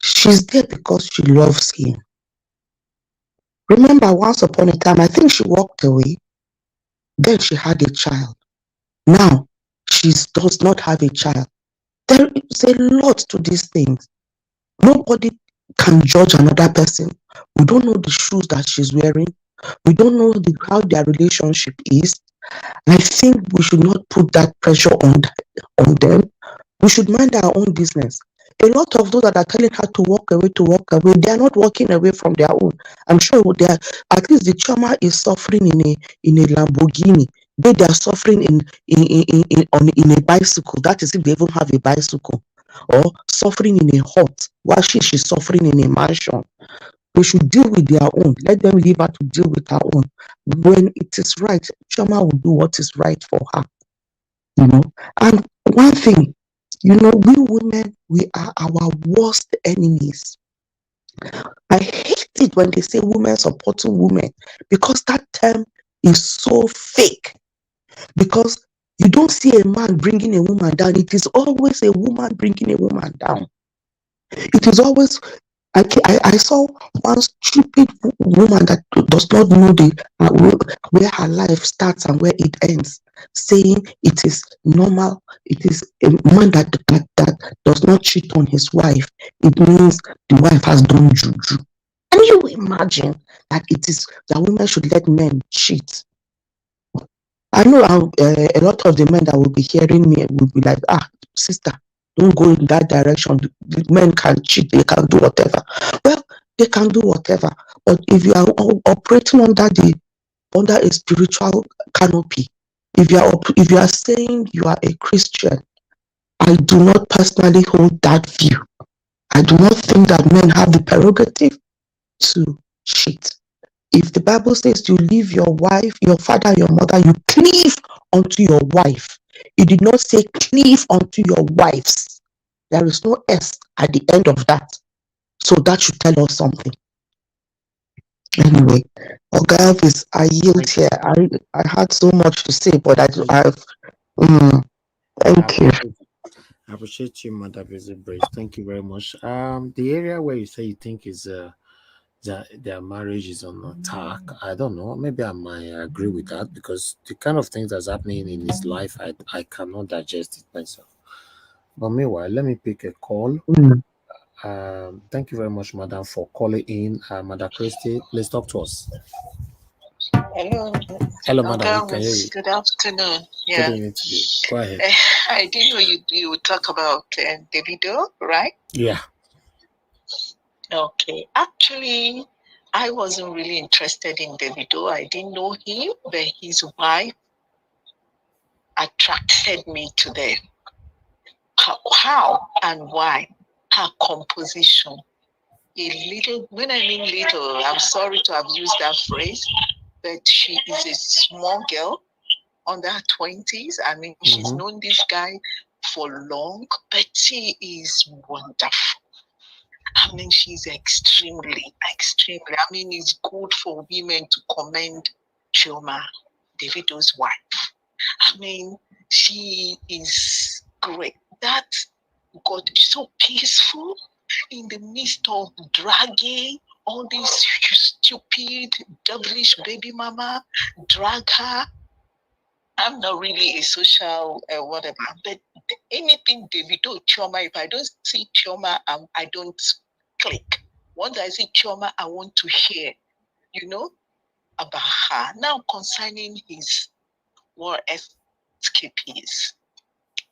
She's there because she loves him. Remember, once upon a time, I think she walked away. Then she had a child. Now, she does not have a child. There is a lot to these things. Nobody can judge another person. We don't know the shoes that she's wearing. We don't know how their relationship is. I think we should not put that pressure on them. We should mind our own business. A lot of those that are telling her to walk away, they are not walking away from their own. I'm sure they are. At least the Chioma is suffering in a Lamborghini. They are suffering in a bicycle. That is if they even have a bicycle, or suffering in a hut, while she's suffering in a mansion. They should deal with their own. Let them leave her to deal with her own. When it is right, Chioma will do what is right for her. And one thing, we women, we are our worst enemies. I hate it when they say women supporting women, because that term is so fake. Because you don't see a man bringing a woman down. It is always a woman bringing a woman down. It is always, I saw one stupid woman that does not know where her life starts and where it ends, saying it is normal. It is a man that does not cheat on his wife. It means the wife has done juju. Can you imagine that it is that women should let men cheat? I know a lot of the men that will be hearing me will be like, sister, don't go in that direction. The men can cheat, they can do whatever. Well, they can do whatever. But if you are operating under a spiritual canopy, if you are saying you are a Christian, I do not personally hold that view. I do not think that men have the prerogative to cheat. If the Bible says you leave your wife, your father, your mother, you cleave unto your wife. It did not say cleave unto your wives. There is no S at the end of that. So that should tell us something. Anyway, Ogavis, I yield here. I had so much to say, but I've thank you. I appreciate you, Madam Brace. Thank you very much. The area where you say you think is that their marriage is on attack, I don't know. Maybe I might agree with that because the kind of things that's happening in his life, I cannot digest it myself. But meanwhile, let me pick a call. Thank you very much, Madam, for calling in. Madam Christie, please talk to us. Hello. Hello, Madam. We can hear you. Good afternoon. Good evening to you. Go ahead. I didn't know you would talk about Davido, right? Yeah. Okay. Actually, I wasn't really interested in Davido. I didn't know him, but his wife attracted me to them. How and why? Her composition. When I mean little, I'm sorry to have used that phrase, but she is a small girl under her 20s. I mean, she's known this guy for long, but she is wonderful. I mean, she's extremely. I mean, it's good for women to commend Chioma, Davido's wife. I mean, she is great. That got so peaceful in the midst of dragging all this stupid, devilish baby mama, drag her. I'm not really a social whatever, but anything Davido, Chioma, if I don't see Chioma, I don't click. Once I see Chioma, I want to hear, about her. Now concerning his war escapees,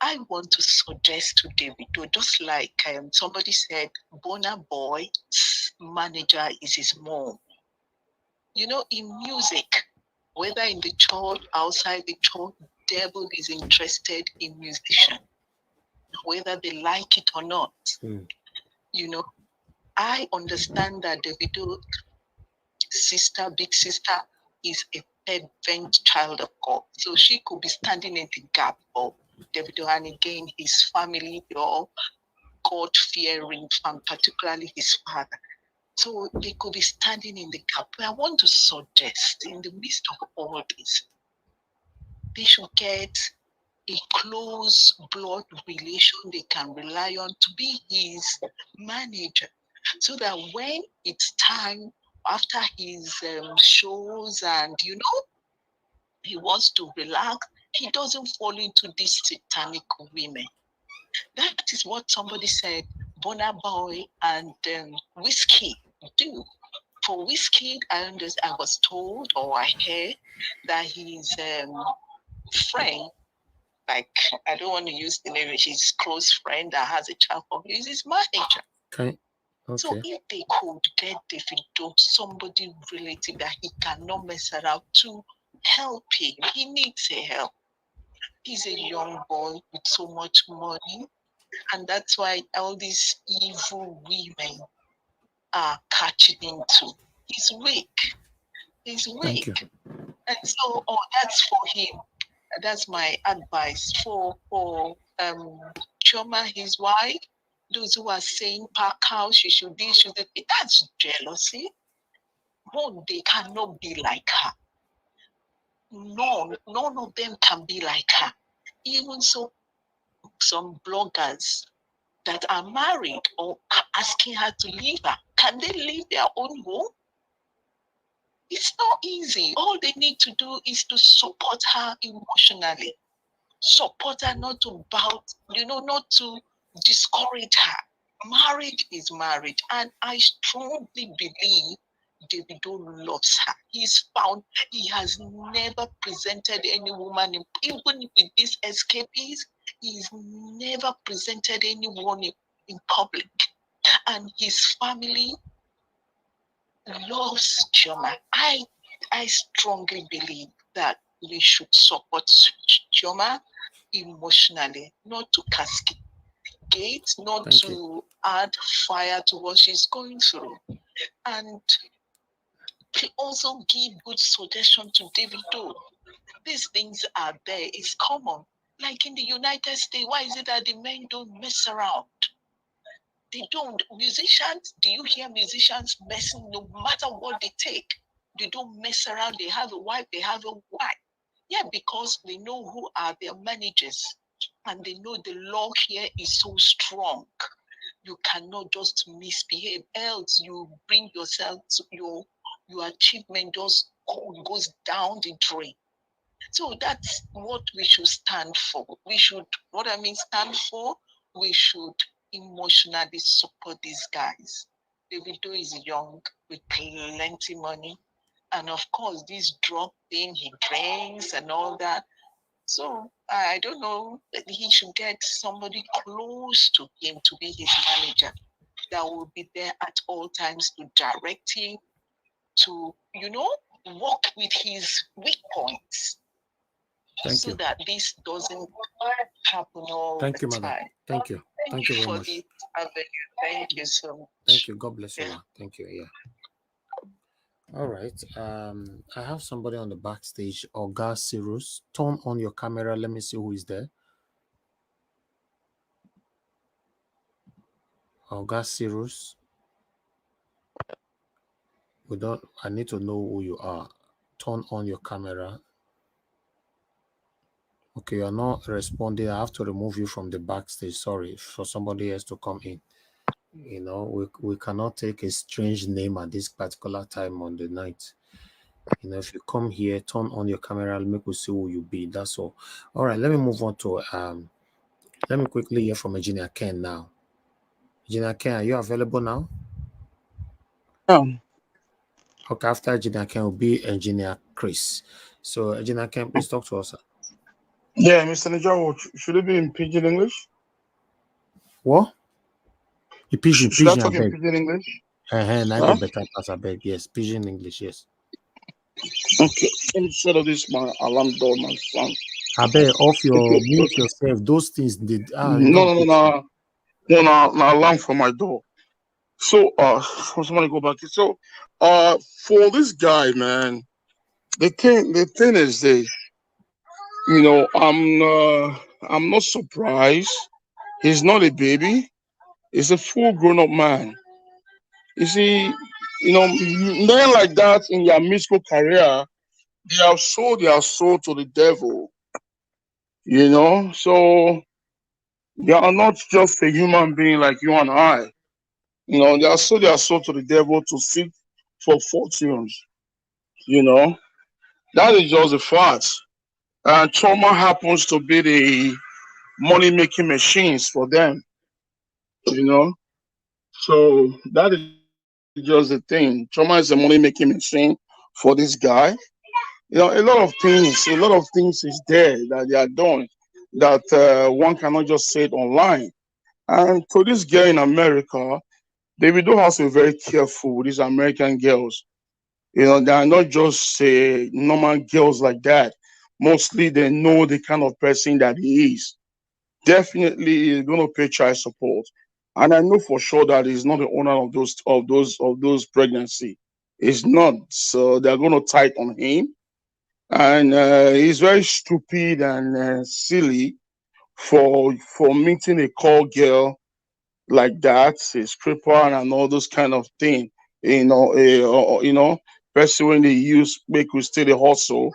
I want to suggest to Davido, just like somebody said, Burna Boy's manager is his mom. In music, whether in the church, outside the church, devil is interested in musicians, whether they like it or not. I understand that Davido's big sister, is a fervent child of God. So she could be standing in the gap for Davido, and again, his family, they're all God-fearing, and particularly his father. So they could be standing in the gap. But I want to suggest, in the midst of all this, they should get a close blood relation they can rely on to be his manager, so that when it's time after his shows and he wants to relax, he doesn't fall into these satanic women. That is what somebody said Burna Boy and Whiskey do. For Whiskey, I was told, or I heard, that his friend, like, I don't want to use the name, his close friend that has a child for him, is his manager. Okay. So if they could get Davido, somebody relative that he cannot mess around, to help him, he needs a help. He's a young boy with so much money, and that's why all these evil women are catching into. He's weak. Thank you. And so, that's for him. That's my advice for Chioma, his wife. Those who are saying pack out, she should be, that's jealousy. No, they cannot be like her. No, none of them can be like her. Even so, some bloggers that are married or are asking her to leave her, can they leave their own home? It's not easy. All they need to do is to support her emotionally. Support her, not to not to discourage her. Marriage is marriage. And I strongly believe Davido loves her. He has never presented any woman, even with these escapees, he's never presented anyone in public. And his family loves Chioma. I strongly believe that we should support Chioma emotionally, not to castigate, not to add fire to what she's going through. And he also give good suggestion to Davido. These things are there, it's common. Like in the United States, why is it that the men don't mess around? They don't. Musicians, do you hear musicians messing no matter what they take? They don't mess around. They have a wife, they have a wife. Yeah, because they know who are their managers and they know the law here is so strong. You cannot just misbehave, else you bring yourself to your achievement just goes down the drain. So that's what we should stand for. We should, what I mean, stand for, we should emotionally support these guys. Davido is young with plenty money. And of course, this drug thing he drinks and all that. So I don't know, he should get somebody close to him to be his manager that will be there at all times to direct him, to, work with his weak points. Thank So you. that this doesn't happen all Thank the you, madam. time. Thank you. Thank you very for much. this avenue. Thank you so much. Thank you. God bless you, Yeah. ma. Thank you. Yeah. All right. I have somebody on the backstage, Oga Cyrus. Turn on your camera. Let me see who is there. Oga Cyrus. I need to know who you are. Turn on your camera. Okay, you're not responding. I have to remove you from the backstage. Sorry, for somebody else to come in. We cannot take a strange name at this particular time on the night. If you come here, turn on your camera, make us see who you be. That's all. All right, let me move on to let me quickly hear from Engineer Ken now. Engineer Ken, are you available now? Okay, after Engineer Ken will be Engineer Chris. So Engineer Ken, please talk to us. Yeah, Mr. Nijawo, should it be in pidgin English? What? Pigeon, Should I pigeon, I talk in beg. pidgin English? I go better pass, I beg. Yes, pigeon English, yes. Okay, let me set up this my alarm door, my son. I beg, off your Okay, mute okay. yourself. Those things did No, not no, no, no, no, no, alarm for my door. So, somebody go back. So, for this guy, man, the thing is this. I'm not surprised. He's not a baby. He's a full grown-up man. You see, men like that in their musical career, they have sold their soul to the devil. So they are not just a human being like you and I. They have sold their soul to the devil to seek for fortunes. You know, that is just a fact. And trauma happens to be the money making machines for them. You know, so that is just the thing. Trauma is a money making machine for this guy. A lot of things is there that they are doing that one cannot just say it online. And to this girl in America, Davido has to be very careful with these American girls. They are not just normal girls like that. Mostly they know the kind of person that he is. Definitely he's going to pay child support. And I know for sure that he's not the owner of those pregnancy. He's not. So they're going to tight on him. And he's very stupid and silly for meeting a call girl like that, a stripper and all those kind of thing. Especially when they use make you stay the hustle,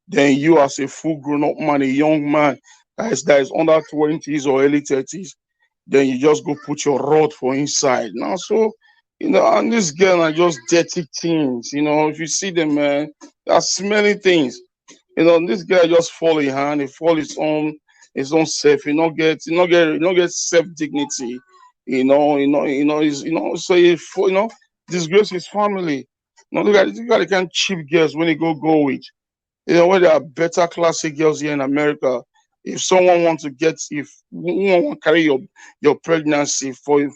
then you as a full grown up man, a young man that is under 20s or early 30s, then you just go put your rod for inside. Now, so and this girl are just dirty things. If you see them, man, there's many things. This guy just fall in hand, he fall his own self, he not get self dignity, so disgrace his family. Look at the kind of cheap girls when he go with. When there are better classic girls here in America. If someone wants to if you want to carry your pregnancy for a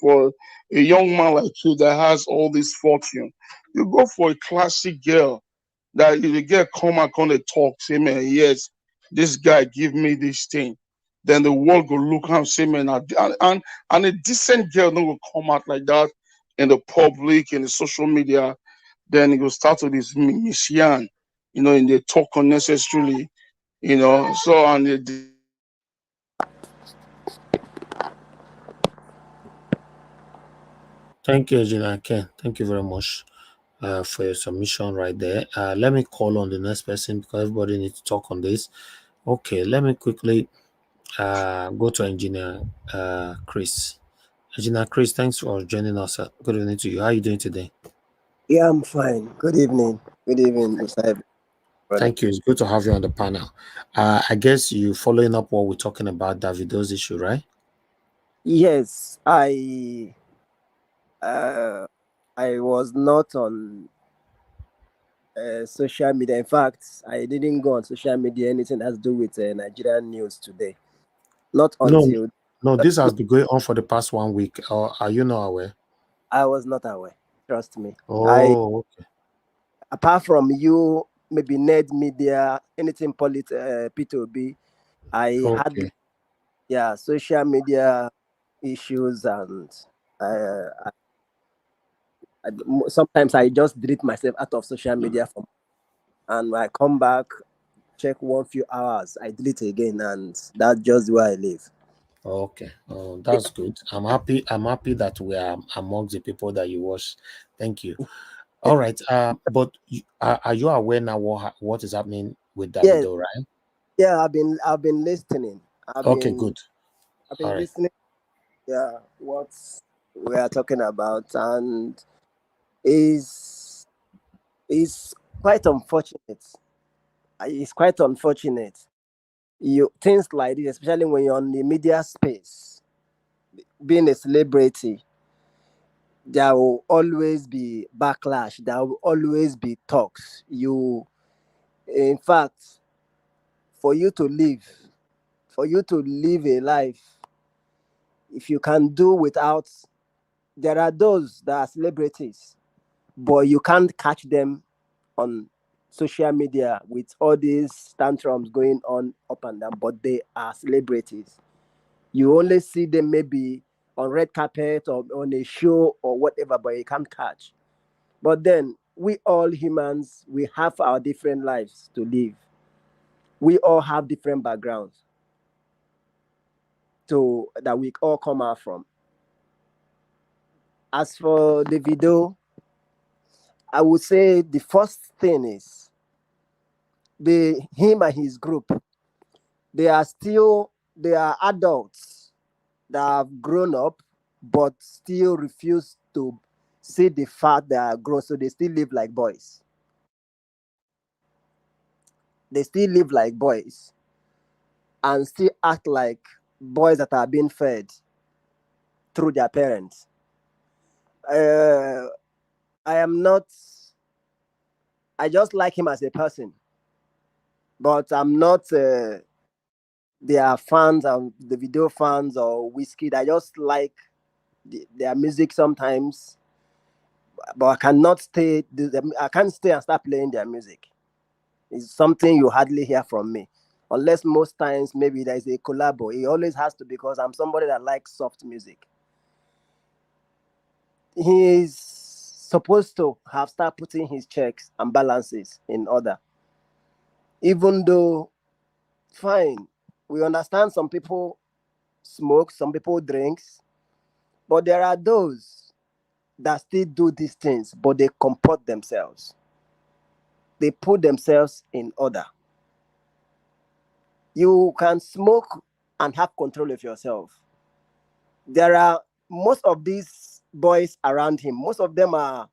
young man like you that has all this fortune, you go for a classic girl that if the girl come and come and talk, say, man, yes, this guy give me this thing. Then the world go look and say, man, and a decent girl don't go come out like that in the public, in the social media. Then it will start with this misyan, and they talk unnecessarily, so and they Thank you, Engineer Ken. Thank you very much for your submission right there. Let me call on the next person because everybody needs to talk on this. Okay, let me quickly go to Engineer Chris. Engineer Chris, thanks for joining us. Good evening to you. How are you doing today? Yeah, I'm fine. Good evening. Good evening, Mr. Ibe, brother. Thank you. It's good to have you on the panel. I guess you following up what we're talking about Davido's issue, right? Yes, I was not on social media. In fact, I didn't go on social media anything has to do with Nigerian news today. Not No, until no, this has been going on for the past 1 week. Or are you not aware? I was not aware. Trust me. I Oh, okay. Apart from you, maybe Ned Media, anything P2B, I hardly, Okay. yeah, social media issues, and uh, sometimes I just delete myself out of social media and when I come back, check 1 few hours, I delete again, and that's just where I live. Okay. Oh, that's good. I'm happy. I'm happy that we are amongst the people that you watch. Thank you. All right. But are you aware now what is happening with Yes, Davido, right? yeah, I've been listening. I've Okay, been good. I've All been right. listening. Yeah, what we are talking about, and is is quite unfortunate. It's quite unfortunate. You things like this, especially when you're on the media space, being a celebrity, there will always be backlash. There will always be talks. In fact, for you to live, for you to live a life, if you can do without, there are those that are celebrities, but you can't catch them on social media with all these tantrums going on up and down, but they are celebrities. You only see them maybe on red carpet or on a show or whatever, but you can't catch. But then we all humans, we have our different lives to live. We all have different backgrounds to that we all come out from. As for the video, I would say the first thing is the him and his group. They are adults that have grown up, but still refuse to see the fact they are grown, so they still live like boys. They still live like boys and still act like boys that are being fed through their parents. Uh, I am not. I just like him as a person, but I'm not. Their fans and the video fans or whiskey. I just like their music sometimes, but I cannot stay. I can't stay and start playing their music. It's something you hardly hear from me, unless most times maybe there is a collabo. It always has to because I'm somebody that likes soft music. He's supposed to have start putting his checks and balances in order. Even though, fine, we understand some people smoke, some people drinks, but there are those that still do these things, but they comport themselves. They put themselves in order. You can smoke and have control of yourself. There are most of these boys around him, most of them are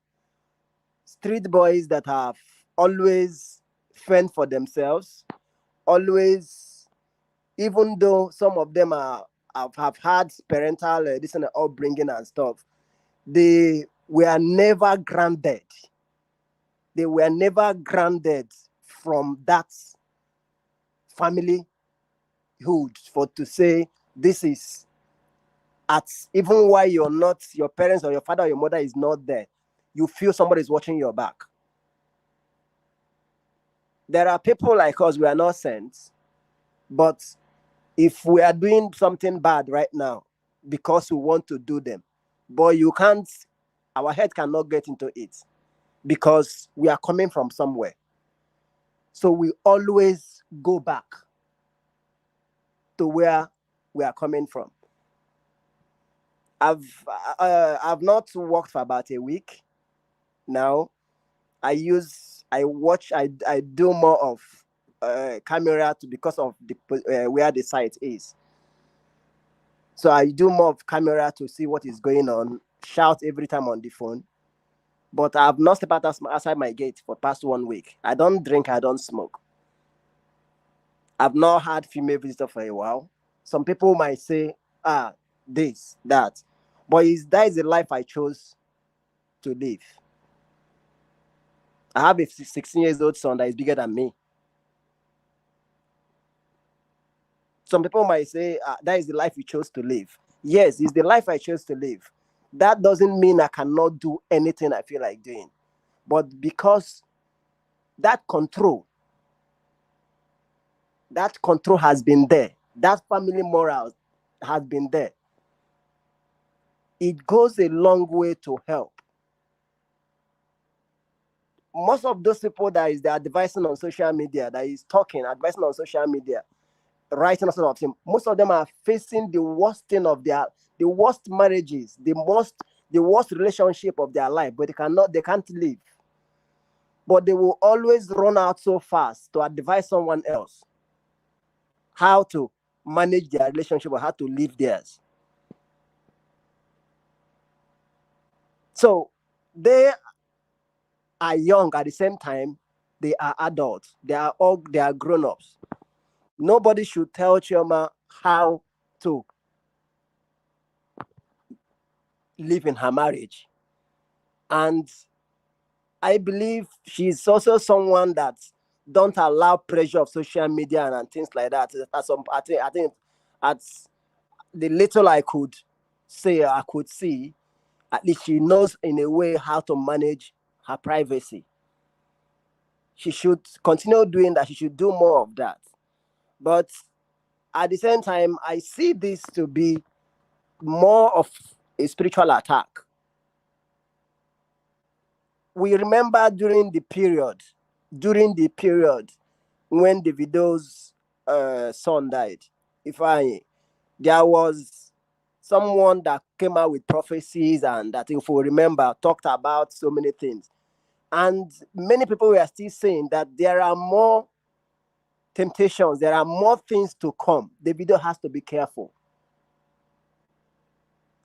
street boys that have always fend for themselves, always, even though some of them have had parental this and upbringing and stuff, they were never grounded. They were never grounded from that family hood for to say this is at even while you're not your parents or your father or your mother is not there, you feel somebody is watching your back. There are people like us, we are not saints, but if we are doing something bad right now because we want to do them, but you can't, our head cannot get into it because we are coming from somewhere. So we always go back to where we are coming from. I've not worked for about a week now. I do more of camera because of the where the site is. So I do more of camera to see what is going on, shout every time on the phone. But I've not stepped outside my gate for past 1 week. I don't drink, I don't smoke. I've not had female visitor for a while. Some people might say, this, that. But that is the life I chose to live. I have a 16 years old son that is bigger than me. Some people might say, that is the life you chose to live. Yes, it's the life I chose to live. That doesn't mean I cannot do anything I feel like doing. But because that control has been there, that family moral has been there, it goes a long way to help. Most of those people that is advising on social media, that is talking, advising on social media, writing a sort of thing, most of them are facing the worst thing of the worst marriages, the worst relationship of their life, but they can't live. But they will always run out so fast to advise someone else how to manage their relationship or how to live theirs. So they are young at the same time, they are adults. They are grown-ups. Nobody should tell Chioma how to live in her marriage. And I believe she's also someone that don't allow pressure of social media and things like that. I think at the little I could see, at least she knows in a way how to manage her privacy. She should continue doing that. She should do more of that. But at the same time, I see this to be more of a spiritual attack. We remember during the period when Davido's son died, there was someone that came out with prophecies, and that, if we remember, talked about so many things. And many people were still saying that there are more temptations, there are more things to come. Davido has to be careful.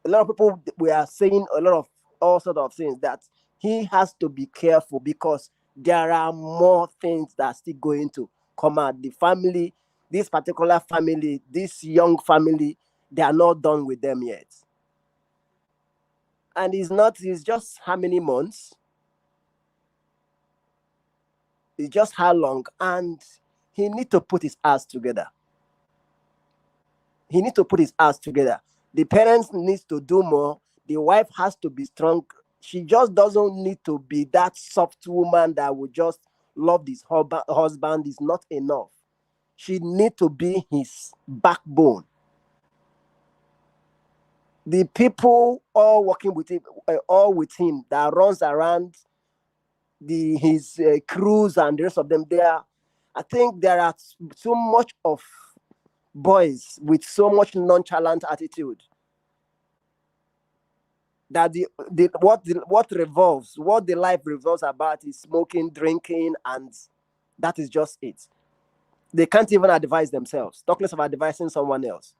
A lot of people were saying a lot of all sorts of things, that he has to be careful because there are more things that are still going to come out. The family, this particular family, this young family, they are not done with them yet. And it's just how many months? It's just how long? And he needs to put his ass together. He needs to put his ass together. The parents need to do more. The wife has to be strong. She just doesn't need to be that soft woman that would just love this husband. Is not enough. She needs to be his backbone. The people all working with him, that runs around his crews and the rest of them, I think there are so much of boys with so much nonchalant attitude that what the life revolves about is smoking, drinking, and that is just it. They can't even advise themselves, talk less of advising someone else.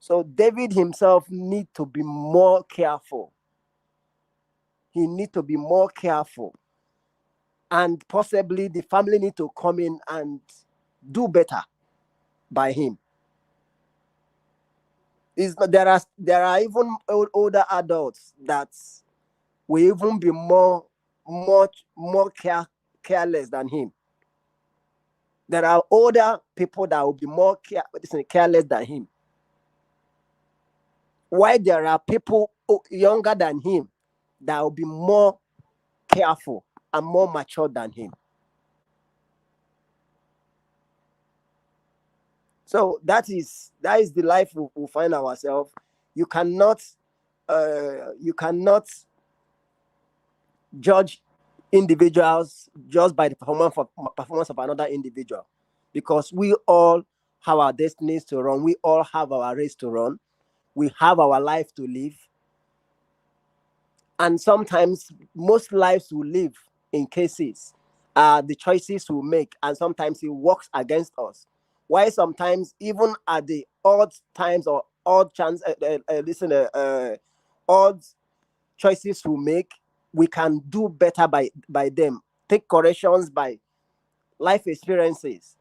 So David himself needs to be more careful. He needs to be more careful. And possibly the family need to come in and do better by him. There are even older adults that will even be much more careless than him. There are older people that will be more careless than him. While there are people younger than him that will be more careful and more mature than him. So that is the life we find ourselves. You cannot judge individuals just by the performance of another individual, because we all have our destinies to run. We all have our race to run. We have our life to live. And sometimes most lives we live in cases are the choices we make, and sometimes it works against us. Why sometimes even at the odd times or odd chance, odd choices we make, we can do better by them. Take corrections by life experiences.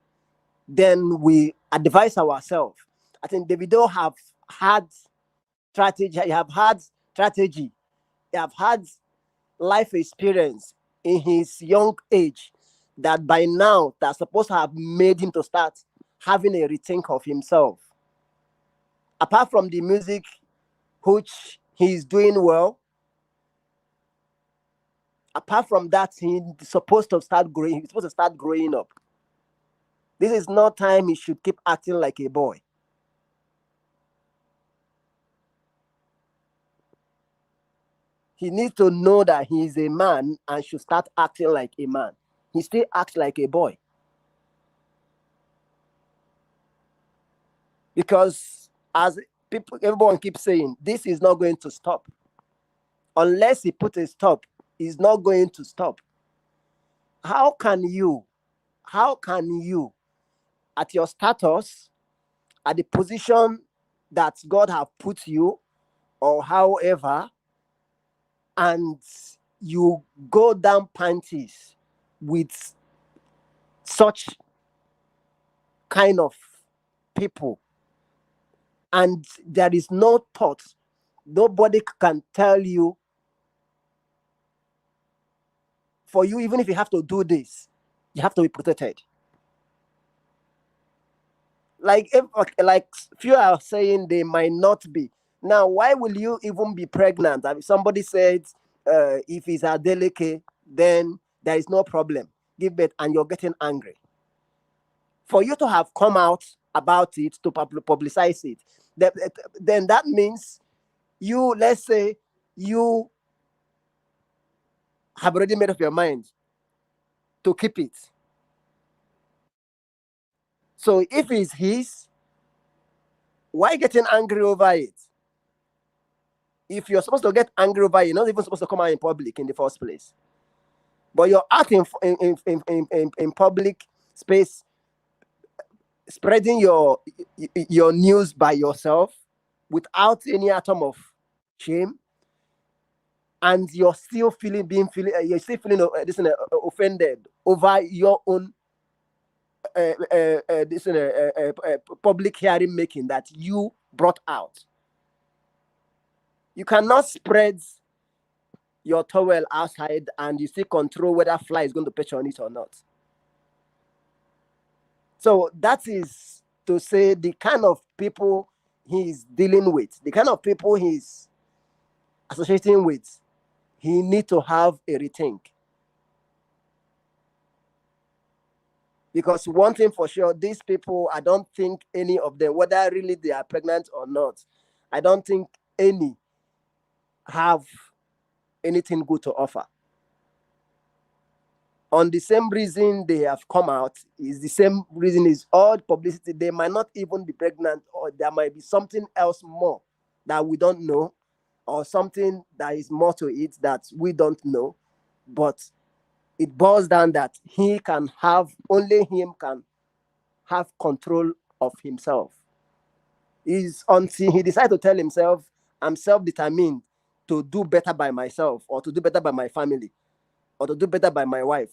Then we advise ourselves. I think Davido have had strategy. You have had strategy. You have had life experience in his young age that by now that's supposed to have made him to start having a rethink of himself. Apart from the music, which he's doing well, apart from that, he's supposed to start growing. He's supposed to start growing up. This is not time he should keep acting like a boy. He needs to know that he is a man and should start acting like a man. He still acts like a boy. Because as people, everyone keeps saying, this is not going to stop. Unless he puts a stop, it's not going to stop. How can you, at your status, at the position that God have put you, or however, and you go down panties with such kind of people, and there is no thought, nobody can tell you, for you, even if you have to do this, you have to be protected. Like few are saying they might not be. Now, why will you even be pregnant? I mean, somebody said, if it's a delicate, then there is no problem. Give birth, and you're getting angry. For you to have come out about it, to publicize it, then that means you, let's say, you have already made up your mind to keep it. So if it's his, why getting angry over it? If you're supposed to get angry over it, you're not even supposed to come out in public in the first place. But you're out in public space, spreading your news by yourself without any atom of shame, and you're still offended over your own public hearing making that you brought out. You cannot spread your towel outside and you still control whether fly is going to perch on it or not. So that is to say the kind of people he's dealing with, the kind of people he's associating with, he needs to have a rethink. Because one thing for sure, these people, I don't think any of them, whether really they are pregnant or not, I don't think any have anything good to offer. On the same reason they have come out is the same reason is all publicity. They might not even be pregnant, or there might be something else more that we don't know, or something that is more to it that we don't know. But it boils down that only him can have control of himself. Is until he decides to tell himself, I'm self-determined to do better by myself, or to do better by my family, or to do better by my wife.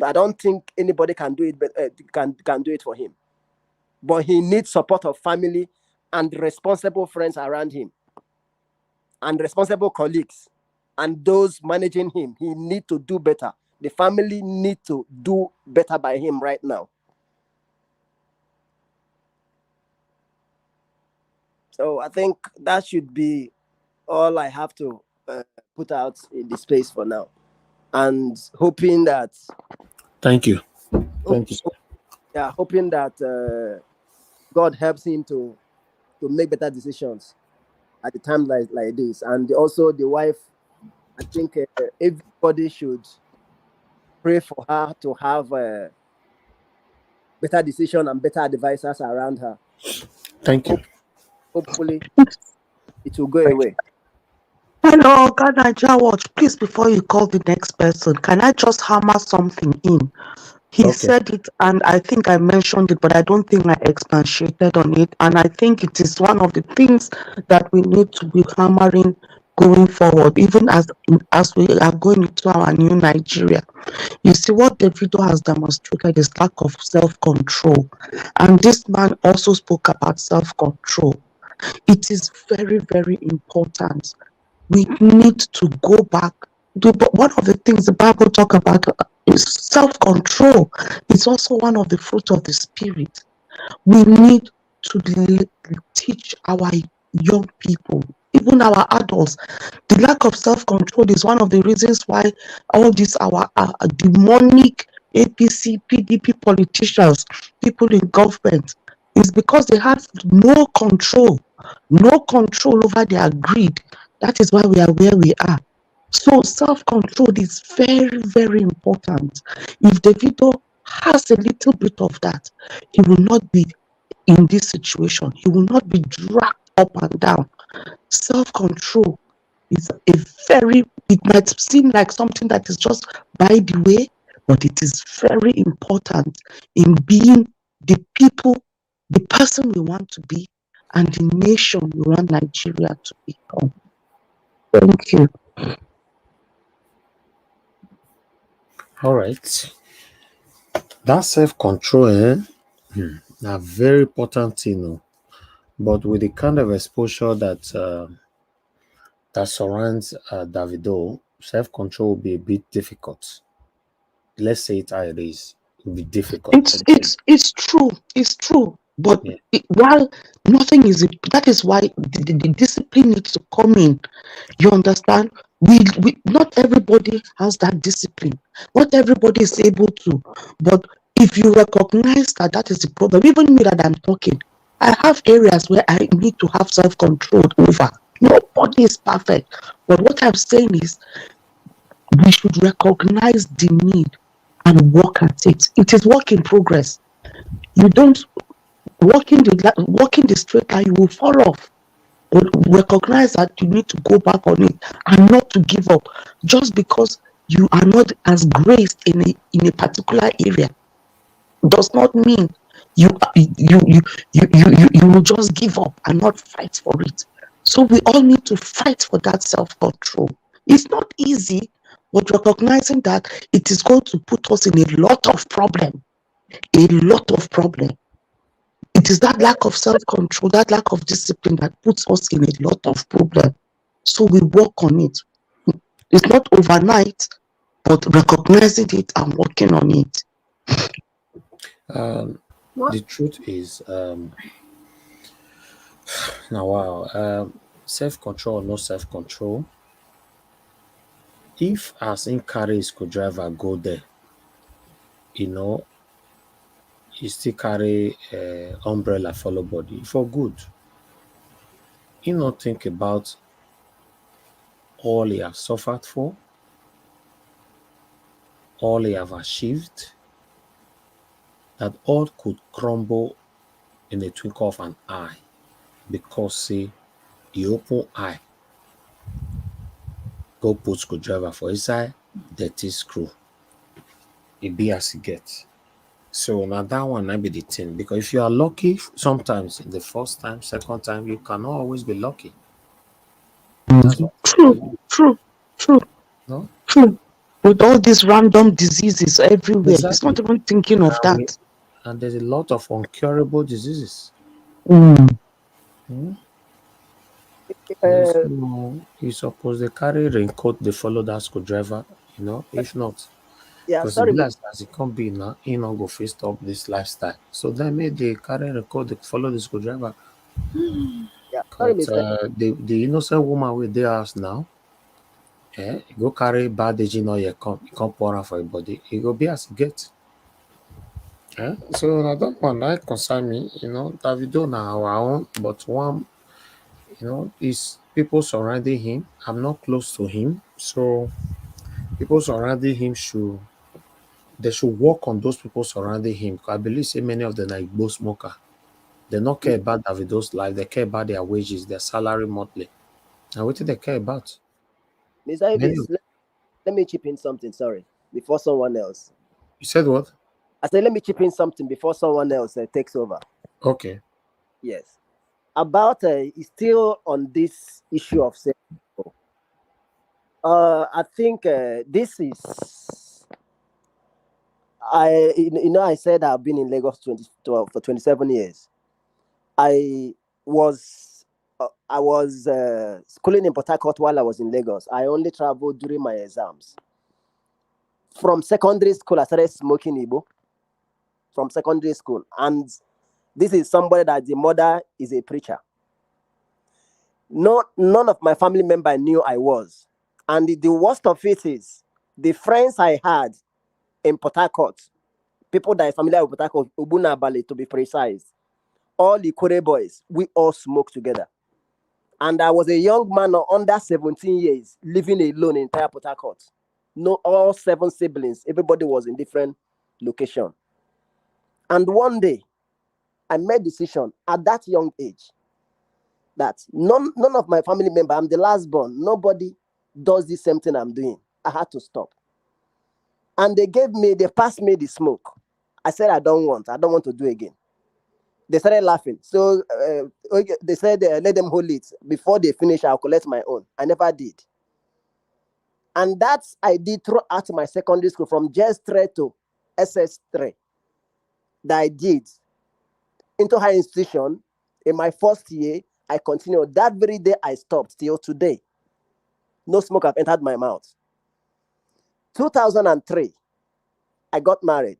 I don't think anybody can do it, but can do it for him. But he needs support of family and responsible friends around him, and responsible colleagues, and those managing him. He needs to do better. The family need to do better by him right now. So I think that should be all I have to put out in the space for now, and hoping that. Thank you. Thank you. Yeah, hoping that God helps him to make better decisions at the time like this, and also the wife. I think everybody should pray for her to have better better decision and better advisors around her. Thank you. Hopefully, it will go away. Hello, Ganaja Watch. Please, before you call the next person, can I just hammer something in? He said it, and I think I mentioned it, but I don't think I expatiated on it. And I think it is one of the things that we need to be hammering going forward, even as we are going into our new Nigeria. You see, what Davido has demonstrated is lack of self-control. And this man also spoke about self-control. It is very, very important. We need to go back. One of the things the Bible talk about is self-control. It's also one of the fruits of the Spirit. We need to teach our young people, even our adults. The lack of self-control is one of the reasons why all these our demonic APC, PDP politicians, people in government, is because they have no control over their greed. That is why we are where we are. So self-control is very, very important. If Davido has a little bit of that, he will not be in this situation. He will not be dragged up and down. Self-control is it might seem like something that is just by the way, but it is very important in being the people, the person we want to be, and the nation we want Nigeria to become. Thank you. All right. That self-control, a very important thing, but with the kind of exposure that that surrounds Davido, self-control will be a bit difficult. Let's say it how it is. It will be difficult. It's true. But while nothing is, that is why the discipline needs to come in. You understand? We not everybody has that discipline. Not everybody is able to. But if you recognize that is the problem, even me that I'm talking, I have areas where I need to have self-control over. Nobody is perfect. But what I'm saying is we should recognize the need and work at it. It is work in progress. You don't walking the straight line, you will fall off. But recognize that you need to go back on it and not to give up. Just because you are not as graced in a particular area does not mean you will just give up and not fight for it. So we all need to fight for that self-control. It's not easy, but recognizing that it is going to put us in a lot of problem. It is that lack of self-control, that lack of discipline that puts us in a lot of problem. So we work on it. It's not overnight, but recognizing it and working on it. The truth is, now wow, self-control, no self-control. If as in carry his co-driver go there, he still carry umbrella follow body for good. He not think about all he has suffered for, all he have achieved, that all could crumble in the twinkle of an eye because say he open eye go put screwdriver for inside dirty screw. It be as it gets. So now that one might be the thing, because if you are lucky, sometimes the first time, second time, you cannot always be lucky. True. No? True. With all these random diseases everywhere, He's not even thinking of that. And there's a lot of uncurable diseases. So you suppose they carry raincoat, they follow that screwdriver, if not. Because as it can't be now, he not go face up this lifestyle. So then maybe they carry raincoat, they follow the screwdriver. The innocent woman with their house now, go carry bad agent oil, come pour out for your body. It go be as it get. So I don't want that concern me, Davido now our own, but one, is people surrounding him. I'm not close to him, so people surrounding him should they should work on those people surrounding him. I believe say many of them are Igbo smoker. They not care about Davido's life. They care about their wages, their salary monthly. And what do they care about? Mr. Many Ibis, let me chip in something, sorry, before someone else. You said what? I said, let me chip in something before someone else takes over. Okay. Yes. About still on this issue of sex. I think this is I said I've been in Lagos for 27 years. I was schooling in Port Harcourt while I was in Lagos. I only traveled during my exams. From secondary school, I started smoking Igbo. From secondary school, and this is somebody that the mother is a preacher. None of my family member knew I was, and the worst of it is the friends I had in Port Harcourt, people that are familiar with Port Harcourt, Ubuna Bali to be precise, all the Kore boys, we all smoked together. And I was a young man under 17 years living alone in entire Port Harcourt. No, all 7 siblings, everybody was in different location. And one day, I made decision at that young age that none of my family member, I'm the last born, nobody does the same thing I'm doing. I had to stop. And they passed me the smoke. I said, I don't want to do again. They started laughing. So they said, let them hold it. Before they finish, I'll collect my own. I never did. And that's I did throughout my secondary school from JS3 to SS3 that I did. Into higher institution, in my first year, I continued. That very day, I stopped till today. No smoke have entered my mouth. 2003, I got married.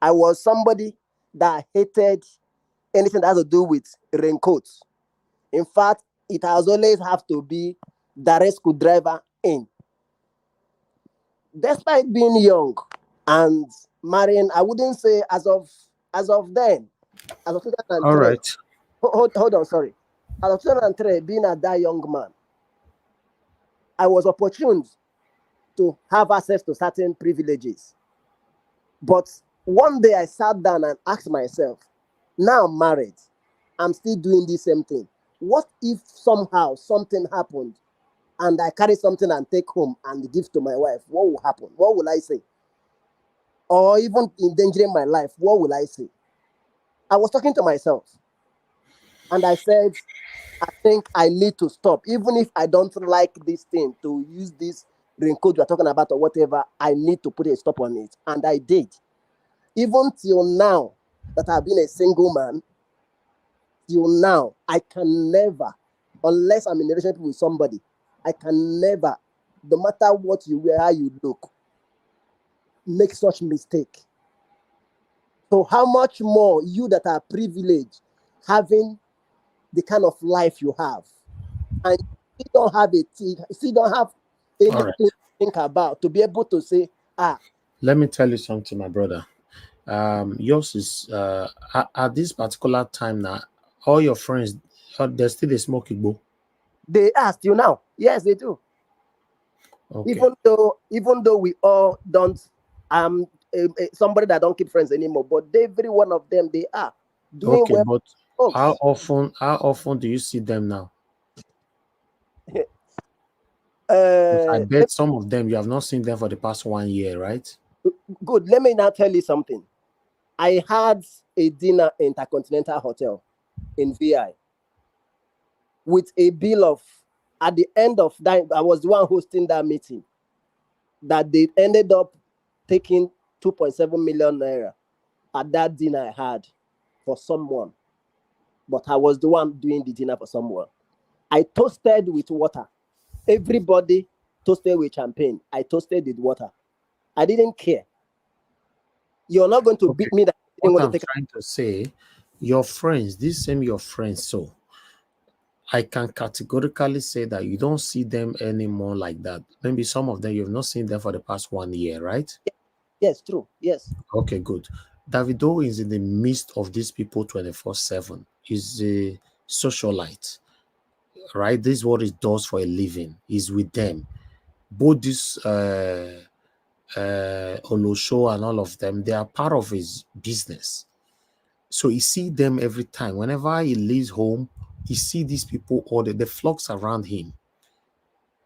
I was somebody that hated anything that has to do with raincoats. In fact, it has always have to be direct screwdriver in. Despite being young and marrying, I wouldn't say as of then. As of 2003, all right. Hold on, sorry. As of 2003, being a that young man, I was opportune to have access to certain privileges. But one day I sat down and asked myself, now I'm married, I'm still doing the same thing. What if somehow something happened and I carry something and take home and give to my wife? What will happen? What will I say? Or even endangering my life, what will I say? I was talking to myself. And I said, I think I need to stop. Even if I don't like this thing, to use this raincoat you're talking about or whatever, I need to put a stop on it. And I did. Even till now that I've been a single man, till now, I can never, unless I'm in a relationship with somebody, I can never, no matter what you wear, how you look, make such mistake. So how much more you that are privileged having the kind of life you have, and you don't have anything to think about to be able to say, let me tell you something, my brother. Yours is at this particular time now, all your friends, they're still the smoke Igbo. They are still now. Yes, they do. Okay. Even though we all don't, somebody that don't keep friends anymore, but every one of them, they are doing okay, well. But how often do you see them now? I bet some of them you have not seen them for the past 1 year, right? Good. Let me now tell you something. I had a dinner in Intercontinental Hotel in VI with a bill of, at the end of that, I was the one hosting that meeting, that they ended up taking 2.7 million naira at that dinner I had for someone. But I was the one doing the dinner for someone. I toasted with water. Everybody toasted with champagne. I toasted with water. I didn't care. You're not going to beat me. What I'm trying to say, your friends, your friends, so I can categorically say that you don't see them anymore like that. Maybe some of them you've not seen them for the past 1 year, right? Yes, true. Yes. Okay, good. Davido is in the midst of these people 24/7. He's a socialite, right? This is what he does for a living. He's with them. Both these Olosho and all of them, they are part of his business. So he see them every time. Whenever he leaves home, he see these people or the flocks around him.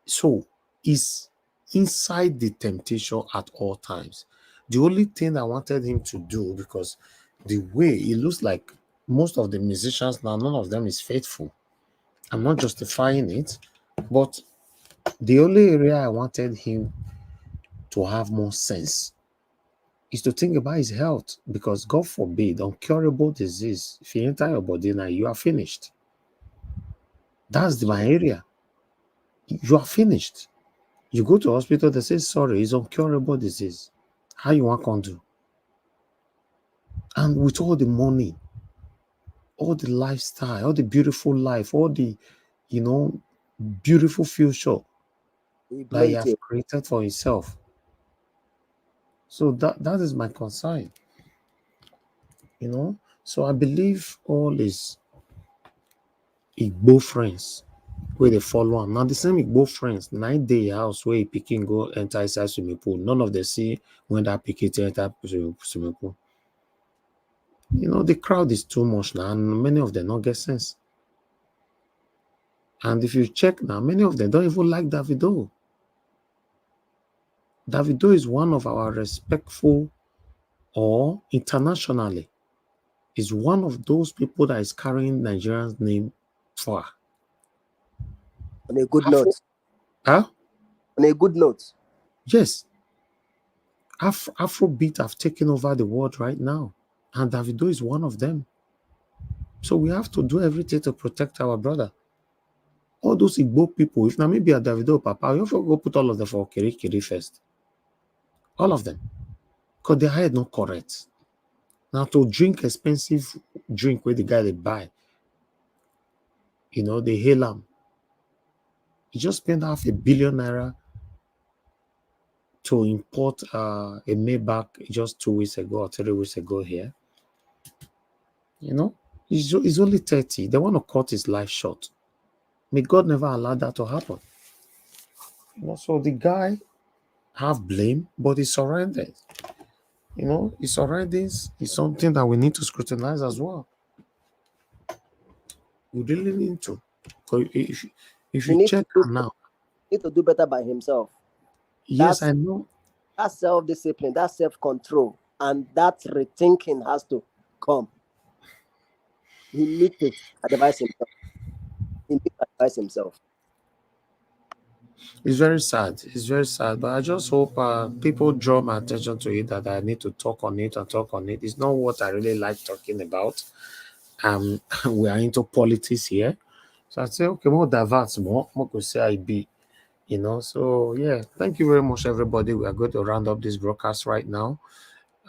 So he's inside the temptation at all times. The only thing I wanted him to do, because the way it looks like most of the musicians now, none of them is faithful. I'm not justifying it, but the only area I wanted him to have more sense is to think about his health, because God forbid, uncurable disease, if you enter your body now, you are finished. That's my area. You are finished. You go to hospital, they say, sorry, it's uncurable disease. How you want to do? And with all the money, all the lifestyle, all the beautiful life, all the, beautiful future that he has created for himself. So that is my concern. So I believe all his Igbo friends where they follow him. Now the same Igbo friends, 9 day house where picking go enter inside swimming pool. None of them see when that picking enter swimming pool. The crowd is too much now, and many of them don't get sense. And if you check now, many of them don't even like Davido. Davido is one of our respectful, or internationally, is one of those people that is carrying Nigerian's name far. On a good note. Huh? On a good note. Yes. Afrobeat have taken over the world right now, and Davido is one of them. So we have to do everything to protect our brother. All those Igbo people, if now maybe a Davido Papa, you have to go put all of them for Kiri first. All of them. Because their head not correct. Now to drink expensive drink where the guy they buy, they hail him. He just spent $500 million to import a Maybach just 2 weeks ago or 3 weeks ago here. He's only 30. They want to cut his life short. May God never allow that to happen. So the guy have blame, but he surrendered. His surrenders is something that we need to scrutinize as well. We really need to. Because if you check now, he need to do better by himself. Yes, I know. That self-discipline, that self-control, and that rethinking has to come. He needs to advise himself. He needs to advise himself. It's very sad. It's very sad. But I just hope people draw my attention to it, that I need to talk on it and talk on it. It's not what I really like talking about. We are into politics here. So I say, okay, more divert more could say I be. So yeah, thank you very much, everybody. We are going to round up this broadcast right now.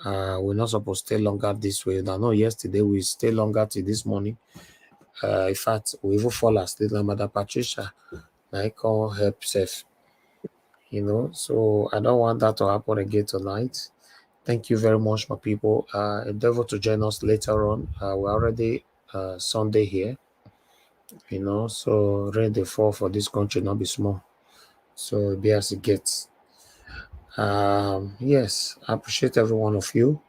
We're not supposed to stay longer this way. I know yesterday we stay longer till this morning. In fact, we even fall asleep. Mother Patricia, I call help safe. So I don't want that to happen again tonight. Thank you very much, my people. Endeavor to join us later on. We're already Sunday here. So rain the fall for this country not be small. So be as it gets. Yes, I appreciate every one of you.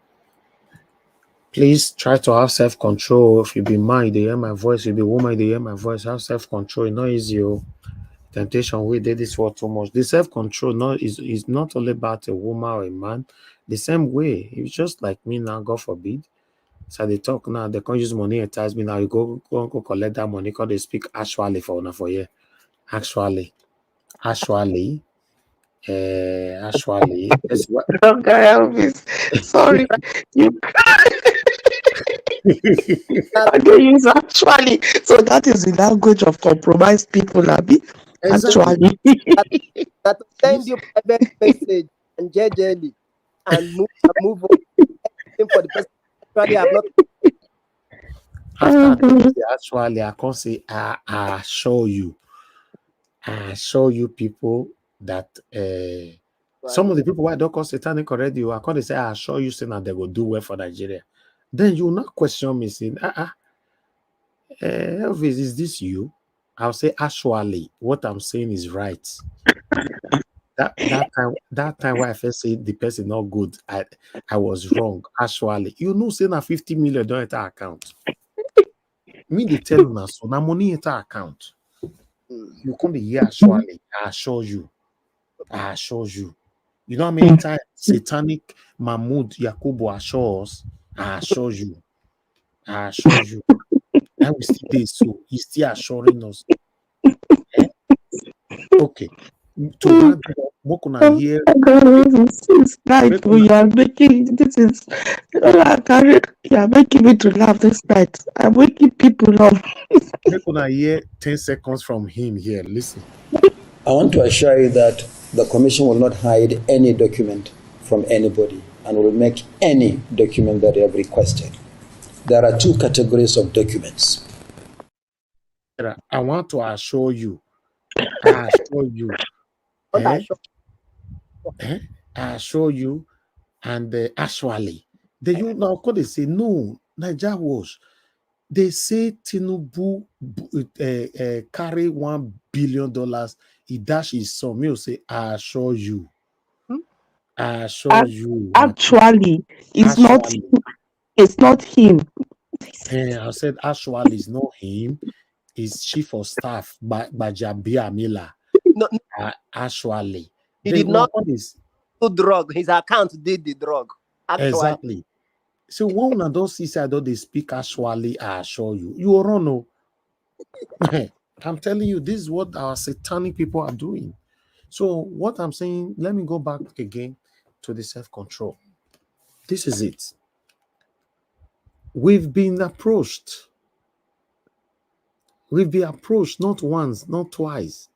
Please try to have self-control. If you be man, you hear my voice. If you be woman, you hear my voice. Have self-control. It's not easy. Temptation, we did this for too much. The self-control is not only about a woman or a man. The same way, it's just like me now, God forbid. So they talk now, they can't use money entice me now. You go collect that money because they speak actually for you. Actually. Actually. Sorry, you can use actually. So that is the language of compromised people, Abi. Actually. That send you private message and jelly and move on. For the person actually have not. Actually, I can't say I show you. I show you people that some of the people why don't call satanic already, I can't say I show you saying that they will do well for Nigeria. Then you will not question me saying, Elvis, is this you? I'll say actually what I'm saying is right. that time where I first say the person not good, I was wrong. Actually, you know, say na 50 million don't enter account. Me they tell you now, so now money enter account. You come here actually, I assure you. I assure you. You know how many times satanic Mahmoud Yakubu assures? I assure you. I assure you. And we still there, so he's still assuring us. Eh? Okay. To round it up, what can I hear? It's night. Make We are making this is you are making me to laugh this night. I'm waking people up. una hear 10 seconds from him here. Listen. I want to assure you that the Commission will not hide any document from anybody and will make any document that they have requested. There are two categories of documents. I want to assure you. I assure you. I assure you. And actually, you now could they say no, Niger was. They say Tinubu carry $1 billion. He dash his son. Me will say, I assure you. I assure you. Actually, Actually. It's not him. I said actually it's not him. It's chief of staff Bajabia Mila. No, actually. he did not do drug. His account did the drug. Actually. Exactly. So when I don't see side they speak actually, I assure you. You don't know. I'm telling you, this is what our satanic people are doing. So what I'm saying, let me go back again to the self-control. This is it. We've been approached. We've been approached not once, not twice.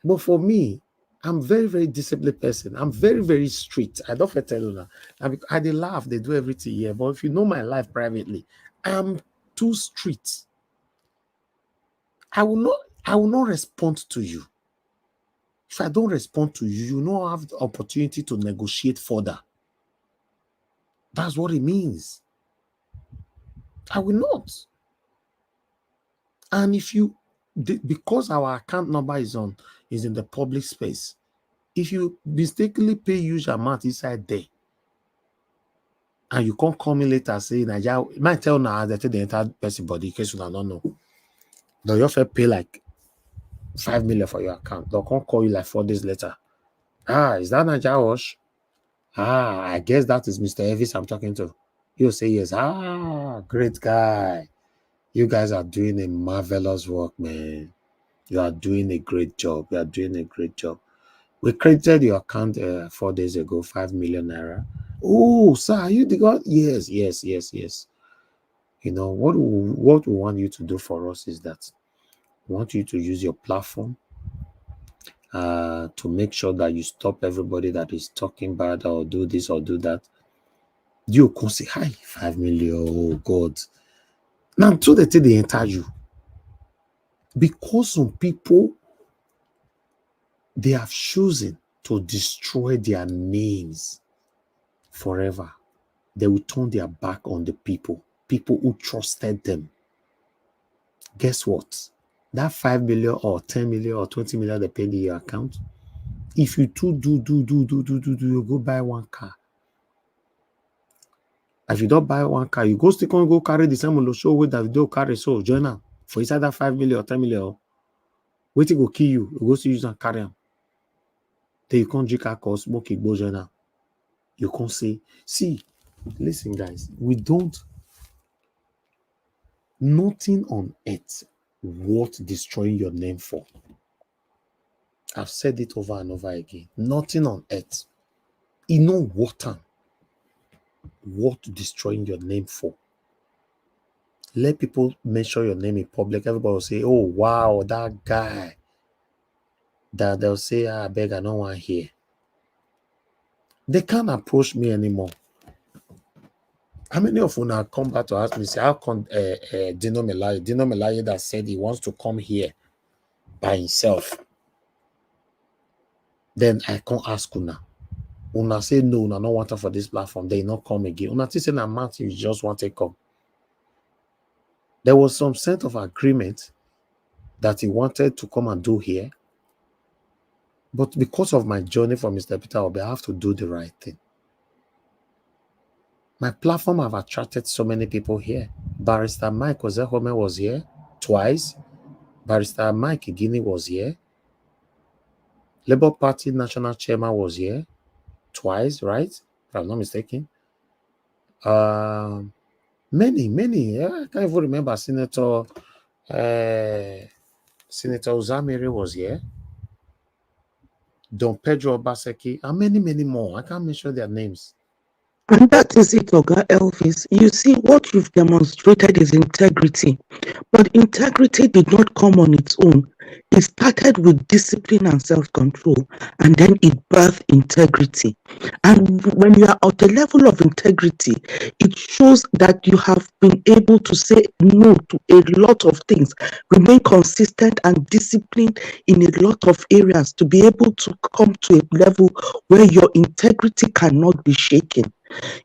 But for me, I'm very, very disciplined person. I'm very, very strict. I don't tell you that. I they laugh, they do everything here. But if you know my life privately, I'm too strict. I will not respond to you. If I don't respond to you, you don't have the opportunity to negotiate further. That's what it means. I will not. And if you, because our account number is in the public space, if you mistakenly pay huge amount inside there, and you can't call me later say Nigeria, might tell now that the entire person body in case you don't know. No, you have to pay like 5 million for your account. They can't call you like 4 days later. Is that Nigeria Wash? I guess that is Mr. Elvis I'm talking to. He'll say yes. Great guy. You guys are doing a marvelous work, man. You are doing a great job. You are doing a great job. We created your account 4 days ago, 5 million naira. Oh, sir, are you the God? Yes. You know, what we want you to do for us is that we want you to use your platform to make sure that you stop everybody that is talking bad or do this or do that. You can say, hi, 5 million, oh God. Now, so they enter you. Because some people, they have chosen to destroy their names forever. They will turn their back on the people who trusted them. Guess what? That 5 million or 10 million or 20 million they paid in your account, if you do, you go buy one car. If you don't buy one car, you still go carry the same show with Davido carry so join them for inside that 5 million or 10 million. Waiting go kill you. You go to use and carry them. Then you can't drink alcohol, smoke it, go join them. You can't say, see, listen, guys, nothing on earth worth destroying your name for. I've said it over and over again. Nothing on earth. You know worth destroying your name for. Let people mention your name in public. Everybody will say, oh, wow, that guy. That they'll say, I beg, I don't want to hear. They can't approach me anymore. How many of you now come back to ask me, say, how come Dino Melaye that said he wants to come here by himself? Then I can't ask Una. Una say no, Una not want her for this platform. They not come again. Una say na Martin, you just want to come. There was some sense of agreement that he wanted to come and do here. But because of my journey for Mr. Peter Obi, I have to do the right thing. My platform have attracted so many people here. Barrister Mike Ozehome was here twice. Barrister Mike Igini was here. Labour Party National Chairman was here twice, right? If I'm not mistaken. Many. I can't even remember. Senator Uzamiri was here. Don Pedro Obaseki, and many more. I can't mention their names. And that is it, Oga Elvis. You see, what you've demonstrated is integrity. But integrity did not come on its own. It started with discipline and self-control, and then it birthed integrity. And when you are at a level of integrity, it shows that you have been able to say no to a lot of things, remain consistent and disciplined in a lot of areas to be able to come to a level where your integrity cannot be shaken.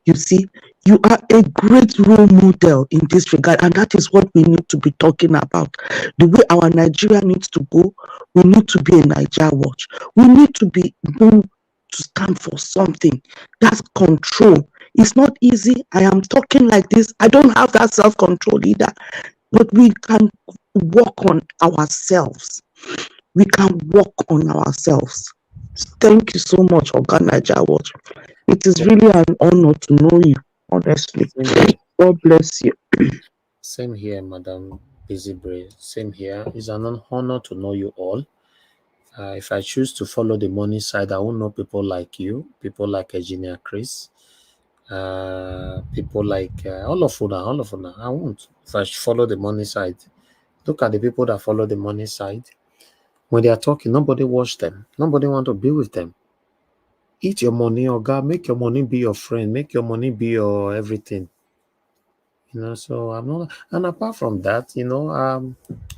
You see, you are a great role model in this regard, and that is what we need to be talking about. The way our Nigeria needs to go, we need to be a Niger watch. We need to be known to stand for something. That's control. It's not easy. I am talking like this. I don't have that self-control either, but we can work on ourselves. We can work on ourselves. Thank you so much, Oga Niger Watch. It is really an honor to know you, honestly. God bless you. Same here, Madam Busy. Same here. It's an honor to know you all. If I choose to follow the money side, I won't know people like you, people like Engineer Chris, people like all of Una. I won't. If I follow the money side, look at the people that follow the money side. When they are talking, nobody watch them. Nobody want to be with them. Eat your money, or God, make your money be your friend. Make your money be your everything. So I'm not. And apart from that,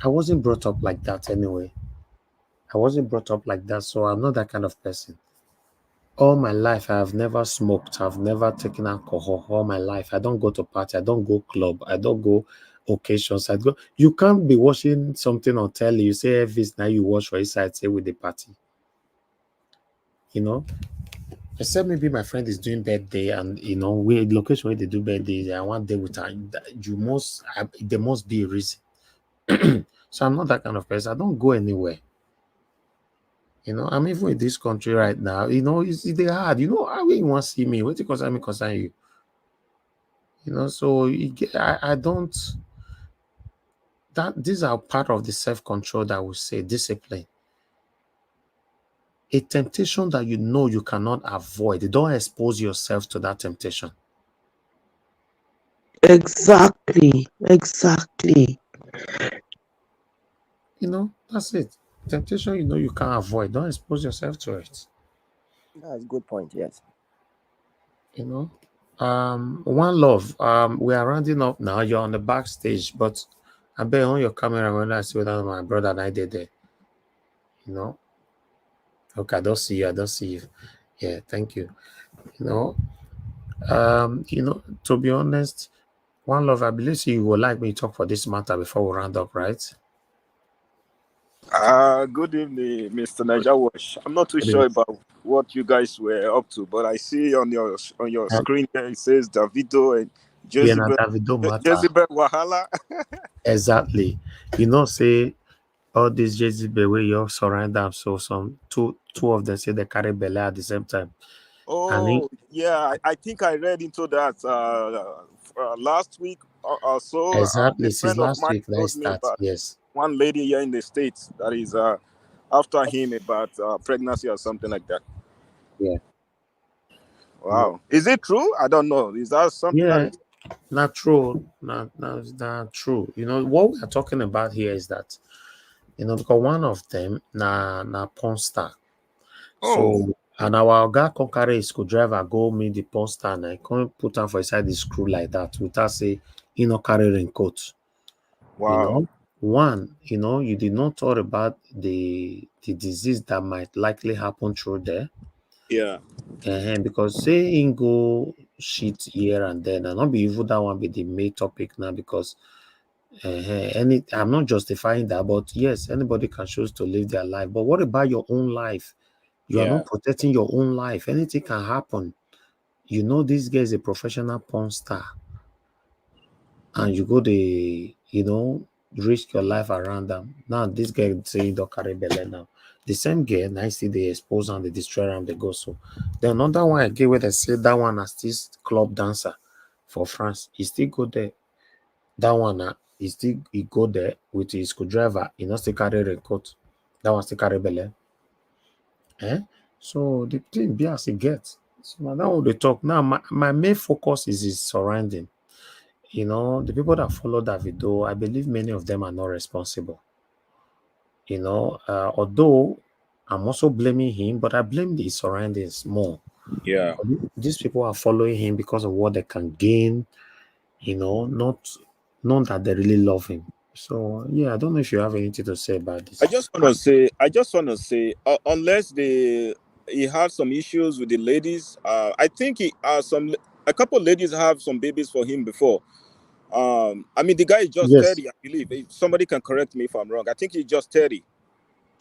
I wasn't brought up like that anyway. I wasn't brought up like that, so I'm not that kind of person. All my life, I have never smoked. I've never taken alcohol. All my life, I don't go to party. I don't go club. I don't go occasions. I go. You can't be watching something on telly. You say Elvis, now you watch for inside. Say with the party. Except maybe my friend is doing birthday, and we location where they do birthday. I want day with her. There must be a reason. So I'm not that kind of person. I don't go anywhere. I'm even in this country right now. It's hard. How you want to see me? What concern you? So I don't. These are part of the self-control that we say discipline. A temptation that you cannot avoid. Don't expose yourself to that temptation. Exactly. That's it. Temptation, you can't avoid. Don't expose yourself to it. That's a good point. Yes. One love. We are rounding up now. You're on the backstage, but I bet on your camera when I see whether my brother and I did there. Okay, I don't see you. Yeah, thank you. To be honest, one love, I believe you would like me to talk for this matter before we round up, right? Good evening, Mr. Niger Wash. I'm not too sure about what you guys were up to, but I see on your screen here it says Davido and Jezebel. Davido matter. Jezebel Wahala. Exactly. Say all these Jezebel where you surround them, so some two of them say they carry belly at the same time. Oh, yeah, I think I read into that last week or so. Exactly, A since friend of last mine week told me about yes. one lady here in the States that is after him about pregnancy or something like that. Yeah. Wow. Is it true? I don't know. Is that something that is not true? Not true. What we are talking about here is that because one of them na porn star. So and our guy can carry a screwdriver go meet the porn star and I can't put her for inside the screw like that without say carry raincoat. wow. One, you did not talk about the disease that might likely happen through there. Yeah. Because say in go shit here and then, and not be even that one be the main topic now because I'm not justifying that, but yes, anybody can choose to live their life. But what about your own life? You are not protecting your own life. Anything can happen. You know this guy is a professional porn star, and you go to risk your life around them. Now this guy say don't carry belly now. The same girl, now see they expose and they destroy and they go so. Then another one again where they say that one as this club dancer for France. He still go there. That one he go there with his screwdriver. He not still carry record. That one still carry belly. So the thing be as it gets. So now that one they talk. Now my main focus is his surrounding. The people that follow Davido, I believe many of them are not responsible. Although I'm also blaming him, but I blame his surroundings more. Yeah. These people are following him because of what they can gain, not that they really love him. So yeah, I don't know if you have anything to say about this. I just want to say, unless he had some issues with the ladies, I think a couple of ladies have some babies for him before. I mean, the guy is just Yes. 30, I believe. If somebody can correct me if I'm wrong. I think he's just 30.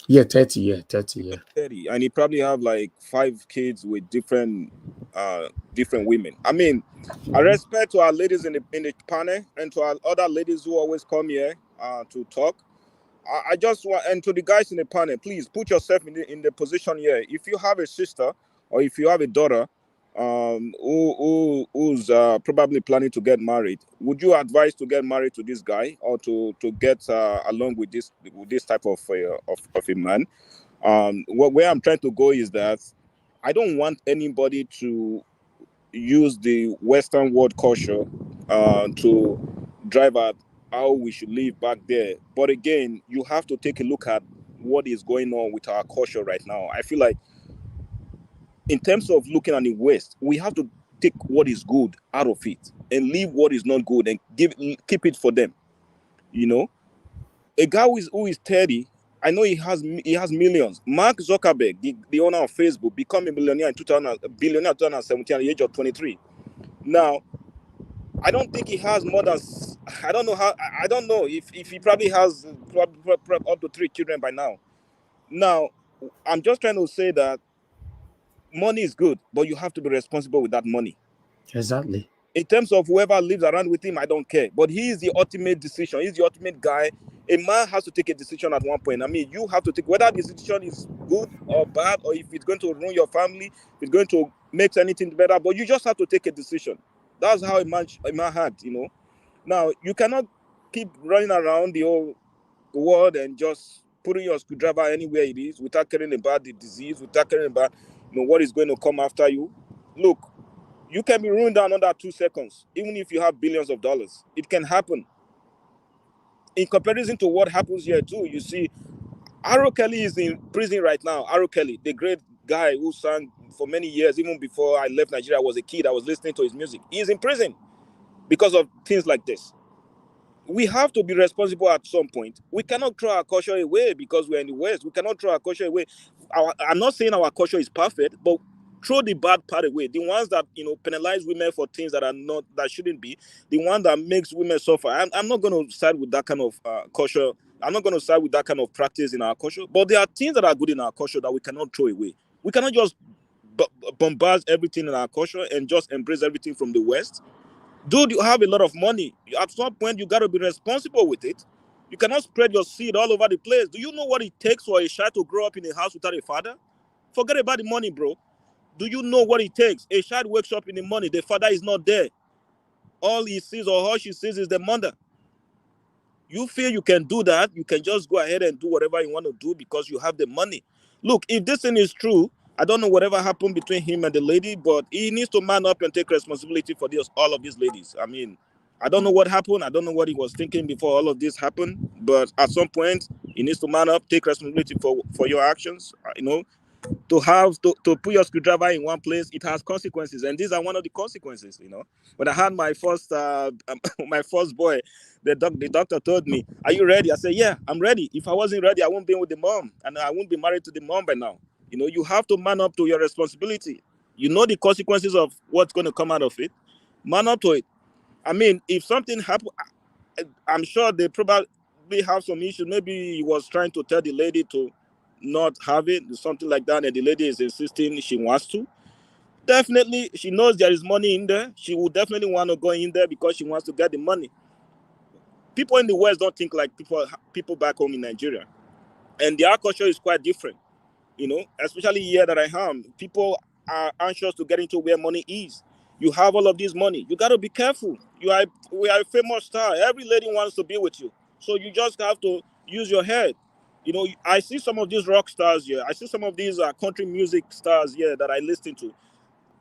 Yeah, 30, yeah, 30, yeah. 30, and he probably have like 5 kids with different women. I mean, I respect to our ladies in the panel and to our other ladies who always come here to talk. I just want, and to the guys in the panel, please put yourself in the position here. If you have a sister or if you have a daughter who's probably planning to get married, would you advise to get married to this guy or to get along with this type of a man? Where I'm trying to go is that I don't want anybody to use the Western world culture to drive at how we should live back there. But again, you have to take a look at what is going on with our culture right now. I feel like in terms of looking at the West, we have to take what is good out of it and leave what is not good and keep it for them. A guy who is 30, I know he has millions. Mark Zuckerberg, the owner of Facebook, became a billionaire in 2017 at the age of 23. Now, I don't think he has more than, I don't know if he probably has up to 3 children by now. Now, I'm just trying to say that money is good, but you have to be responsible with that money. Exactly. In terms of whoever lives around with him, I don't care. But he is the ultimate decision. He's the ultimate guy. A man has to take a decision at one point. I mean, you have to take whether the decision is good or bad, or if it's going to ruin your family, if it's going to make anything better. But you just have to take a decision. That's how a man had, Now, you cannot keep running around the whole world and just putting your screwdriver anywhere it is without caring about the disease, without caring about what is going to come after you. Look, you can be ruined down under 2 seconds, even if you have billions of dollars. It can happen. In comparison to what happens here too, you see, R. Kelly is in prison right now. R. Kelly, the great guy who sang for many years, even before I left Nigeria, I was a kid, I was listening to his music. He is in prison because of things like this. We have to be responsible at some point. We cannot throw our culture away because we're in the West. We cannot throw our culture away. I'm not saying our culture is perfect, but throw the bad part away. The ones that penalize women for things that shouldn't be. The one that makes women suffer. I'm not going to side with that kind of culture. I'm not going to side with that kind of practice in our culture. But there are things that are good in our culture that we cannot throw away. We cannot just bombard everything in our culture and just embrace everything from the West. Dude, you have a lot of money. At some point, you got to be responsible with it. You cannot spread your seed all over the place. Do you know what it takes for a child to grow up in a house without a father? Forget about the money, bro. Do you know what it takes? A child wakes up in the morning, the father is not there. All he sees or all she sees is the mother. You feel you can do that, you can just go ahead and do whatever you want to do because you have the money. Look, if this thing is true, I don't know whatever happened between him and the lady, but he needs to man up and take responsibility for all of these ladies. I mean, I don't know what happened. I don't know what he was thinking before all of this happened, but at some point, he needs to man up, take responsibility for your actions. To put your screwdriver in one place, it has consequences, and these are one of the consequences. When I had my first my first boy, the doctor told me, "Are you ready?" I said, "Yeah, I'm ready. If I wasn't ready, I wouldn't be with the mom, and I wouldn't be married to the mom by now." You have to man up to your responsibility. You know the consequences of what's going to come out of it. Man up to it. I mean, if something happened, I'm sure they probably have some issues. Maybe he was trying to tell the lady to not have it, something like that, and the lady is insisting she wants to, definitely she knows there is money in there. She will definitely want to go in there because she wants to get the money. People in the West don't think like people back home in Nigeria, and their culture is quite different. Especially here that I am, people are anxious to get into where money is. You have all of this money, you got to be careful. We are a famous star. Every lady wants to be with you, so you just have to use your head. I see some of these rock stars here. I see some of these country music stars here that I listen to.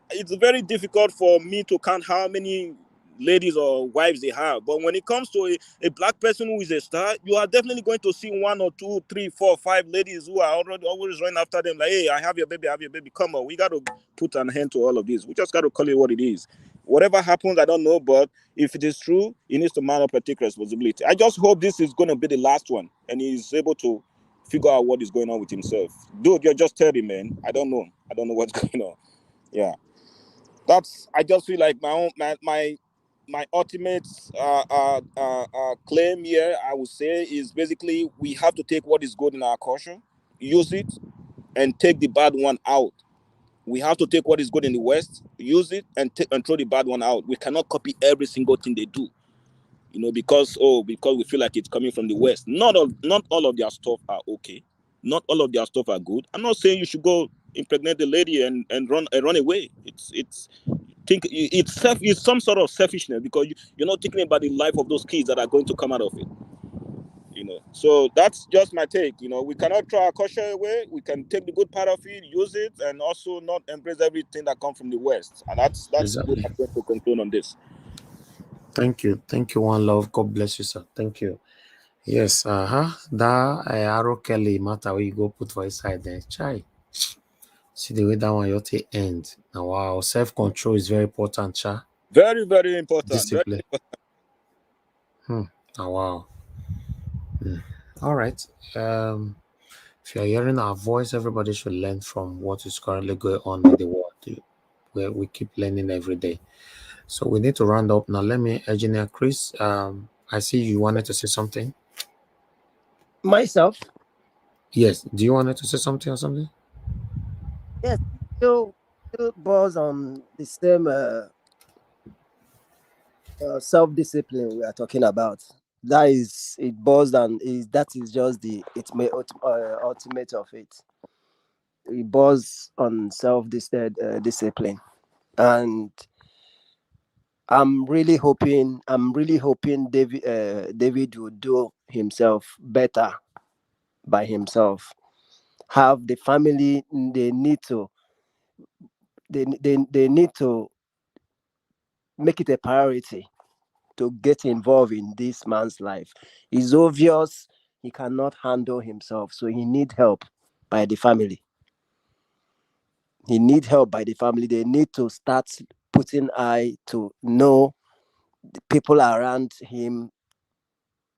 It's very difficult for me to count how many ladies or wives they have. But when it comes to a black person who is a star, you are definitely going to see 1 or 2, 3, 4, 5 ladies who are already always running after them. Like, hey, I have your baby, Come on, we got to put an end to all of this. We just got to call it what it is. Whatever happens, I don't know. But if it is true, he needs to man up and take responsibility. I just hope this is going to be the last one and he's able to figure out what is going on with himself. Dude, you're just 30, man. I don't know what's going on. Yeah. I just feel like my ultimate claim here, I would say, is basically we have to take what is good in our culture, use it, and take the bad one out. We have to take what is good in the West, use it, and throw the bad one out. We cannot copy every single thing they do, because we feel like it's coming from the West. Not all of their stuff are okay. Not all of their stuff are good. I'm not saying you should go impregnate the lady and run away. It's some sort of selfishness because you're not thinking about the life of those kids that are going to come out of it. So that's just my take. We cannot throw our culture away. We can take the good part of it, use it, and also not embrace everything that comes from the West. And that's Exactly. what I'm going to conclude on this. Thank you, one love. God bless you, sir. Thank you. Yes, that arrow Kelly matter where you go put for his side there. Chai. See the way that one you take end. Now wow, self-control is very important, cha. Very, very important. Discipline. Very important. Oh wow. All right. If you're hearing our voice, everybody should learn from what is currently going on in the world. Where we keep learning every day. So we need to round up now. Let me, Engineer Chris. I see you wanted to say something. Myself? Yes. Do you wanted to say something or something? Yes. Still balls on the same self-discipline we are talking about. That is, it boils down. That is just the ultimate of it. It boils on self-discipline, and I'm really hoping David will do himself better by himself. Have the family they need to make it a priority to get involved in this man's life. It's obvious he cannot handle himself, so he need help by the family. They need to start putting eye to know the people around him.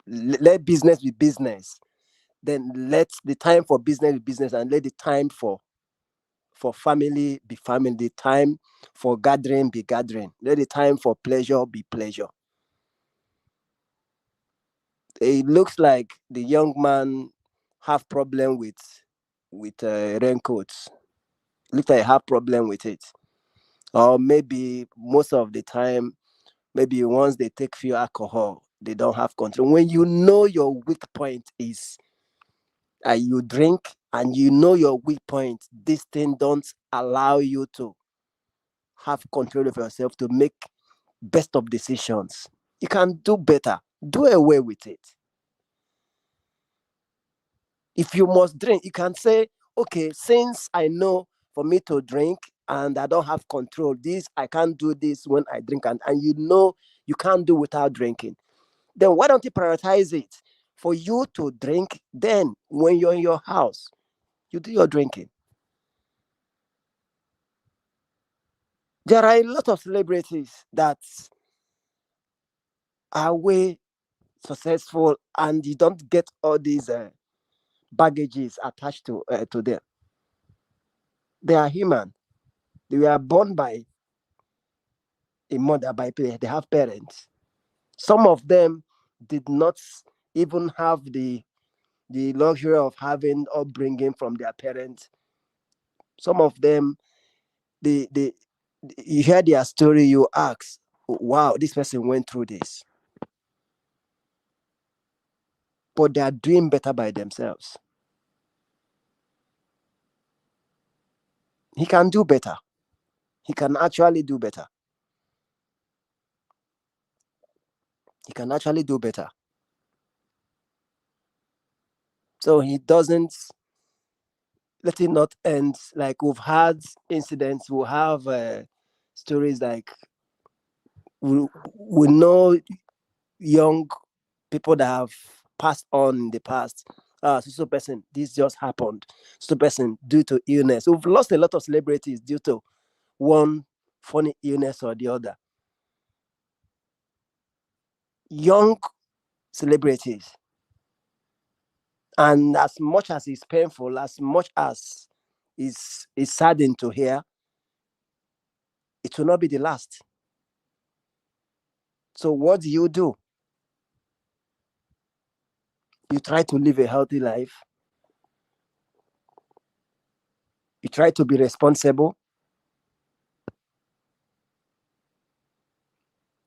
Let business be business. Then let the time for business be business, and let the time for family be family. The time for gathering be gathering. Let the time for pleasure be pleasure. It looks like the young man have problem with raincoats. Looks like have problem with it, or maybe most of the time, maybe once they take few alcohol, they don't have control. When you know your weak point is, you drink, and you know your weak point, this thing don't allow you to have control of yourself to make best of decisions. You can do better. Do away with it. If you must drink, you can say, okay, since I know for me to drink and I don't have control, I can't do this when I drink, and you know you can't do without drinking. Then why don't you prioritize it for you to drink? Then when you're in your house, you do your drinking. There are a lot of celebrities that are way successful, and you don't get all these baggages attached to them. They are human. They were born by a mother, they have parents. Some of them did not even have the the luxury of having upbringing from their parents. Some of them, they you hear their story, you ask, wow, this person went through this. But they are doing better by themselves. He can do better. He can actually do better. He can actually do better. So he doesn't let it not end. Like we've had incidents, we'll have stories like we know young people that have passed on in the past. So person, this just happened. So person, due to illness. We've lost a lot of celebrities due to one funny illness or the other. Young celebrities. And as much as it's painful, as much as it's saddening to hear, it will not be the last. So what do? You try to live a healthy life. You try to be responsible.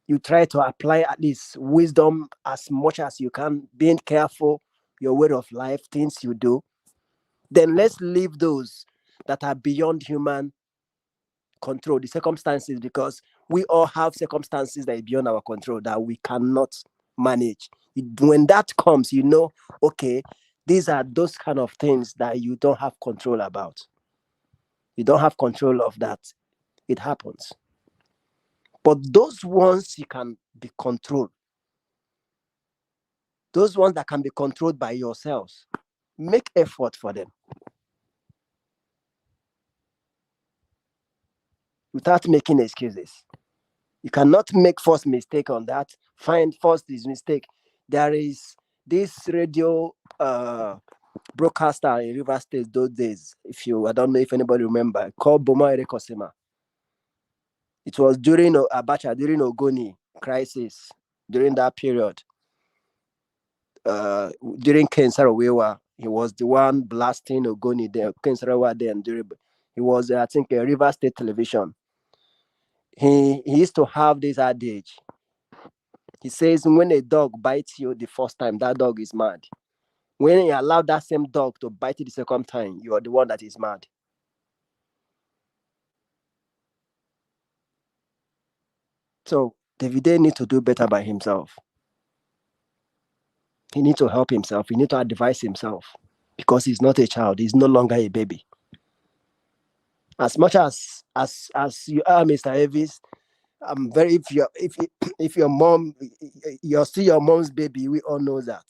You try to apply at least wisdom as much as you can, being careful, your way of life, things you do. Then let's leave those that are beyond human control, the circumstances, because we all have circumstances that are beyond our control that we cannot manage. When that comes, okay, these are those kind of things that you don't have control about. You don't have control of that. It happens. But those ones you can be controlled. Those ones that can be controlled by yourselves, make effort for them. Without making excuses. You cannot make first mistake on that. Find first is mistake. There is this radio broadcaster in River State those days. I don't know if anybody remember, called Boma Erekosima. It was during Abacha, during Ogoni crisis, during that period. During Ken Saro-Wiwa, he was the one blasting Ogoni there. Ken Saro-Wiwa then he was, I think, a River State television. He used to have this adage. He says, when a dog bites you the first time, that dog is mad. When you allow that same dog to bite you the second time, you are the one that is mad. So Davido needs to do better by himself. He needs to help himself. He needs to advise himself, because he's not a child. He's no longer a baby. As much as you are, Mr. Elvis, I'm very. If your mom, you're still your mom's baby. We all know that.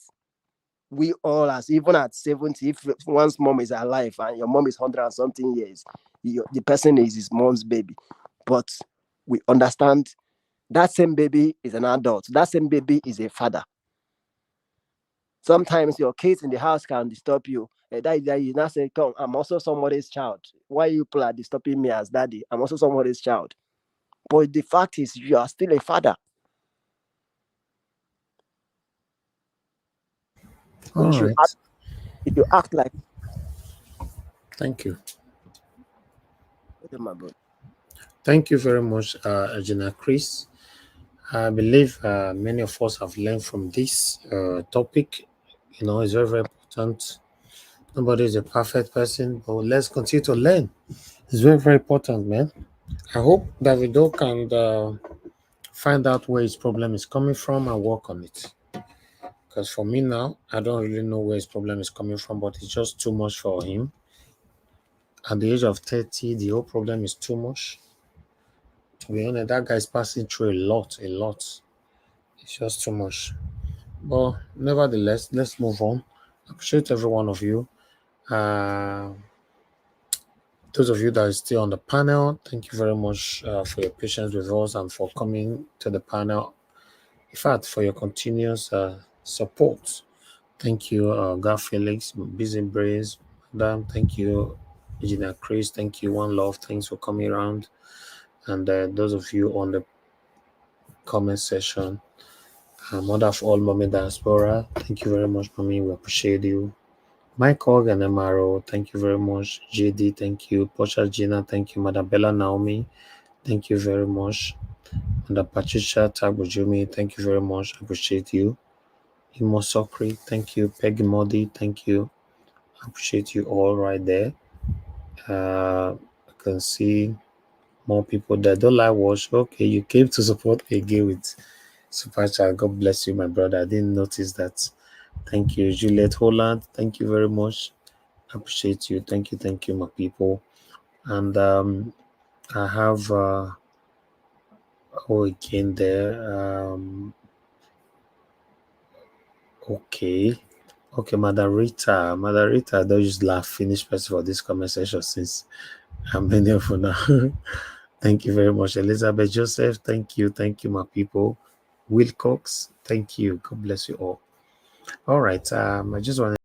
We all, as even at 70, if one's mom is alive and your mom is 100 and something years, the person is his mom's baby. But we understand that same baby is an adult. That same baby is a father. Sometimes your kids in the house can disturb you. That you now say, come, I'm also somebody's child. Why you people are disturbing me as daddy? I'm also somebody's child. But the fact is, you are still a father. So All right. If you act like. Thank you. My brother. Thank you very much, Agena Chris. I believe many of us have learned from this topic. It's very, very important. Nobody is a perfect person, but let's continue to learn. It's very, very important, man. I hope Davido can find out where his problem is coming from and work on it. Because for me now, I don't really know where his problem is coming from, but it's just too much for him. At the age of 30, the whole problem is too much. To be honest, that guy's passing through a lot. It's just too much. But nevertheless, let's move on. I appreciate every one of you. Those of you that are still on the panel, thank you very much for your patience with us and for coming to the panel. In fact, for your continuous support. Thank you, God Felix, Busy Brains, Madam. Thank you, Engineer Chris. Thank you, One Love. Thanks for coming around. And those of you on the comment section, Mother of all, Mommy Diaspora. Thank you very much, Mommy. We appreciate you. Michael and Amaro, thank you very much. JD, thank you. Portia Gina, thank you. Madam Bella Naomi, thank you very much. Madam Patricia Tagbojumi, thank you very much. I appreciate you. Imo Sokri, thank you. Peggy Modi, thank you. I appreciate you all right there. I can see more people that don't like watch. Okay, you came to support again with Super Chat. God bless you, my brother. I didn't notice that. Thank you, Juliet Holland. Thank you very much. I appreciate you. Thank you, my people. And I have again there. Okay, Madam Rita, don't just laugh. Finish first for this conversation since I'm been here for now. Thank you very much, Elizabeth Joseph. Thank you, my people. Wilcox, thank you. God bless you all. All right, I just want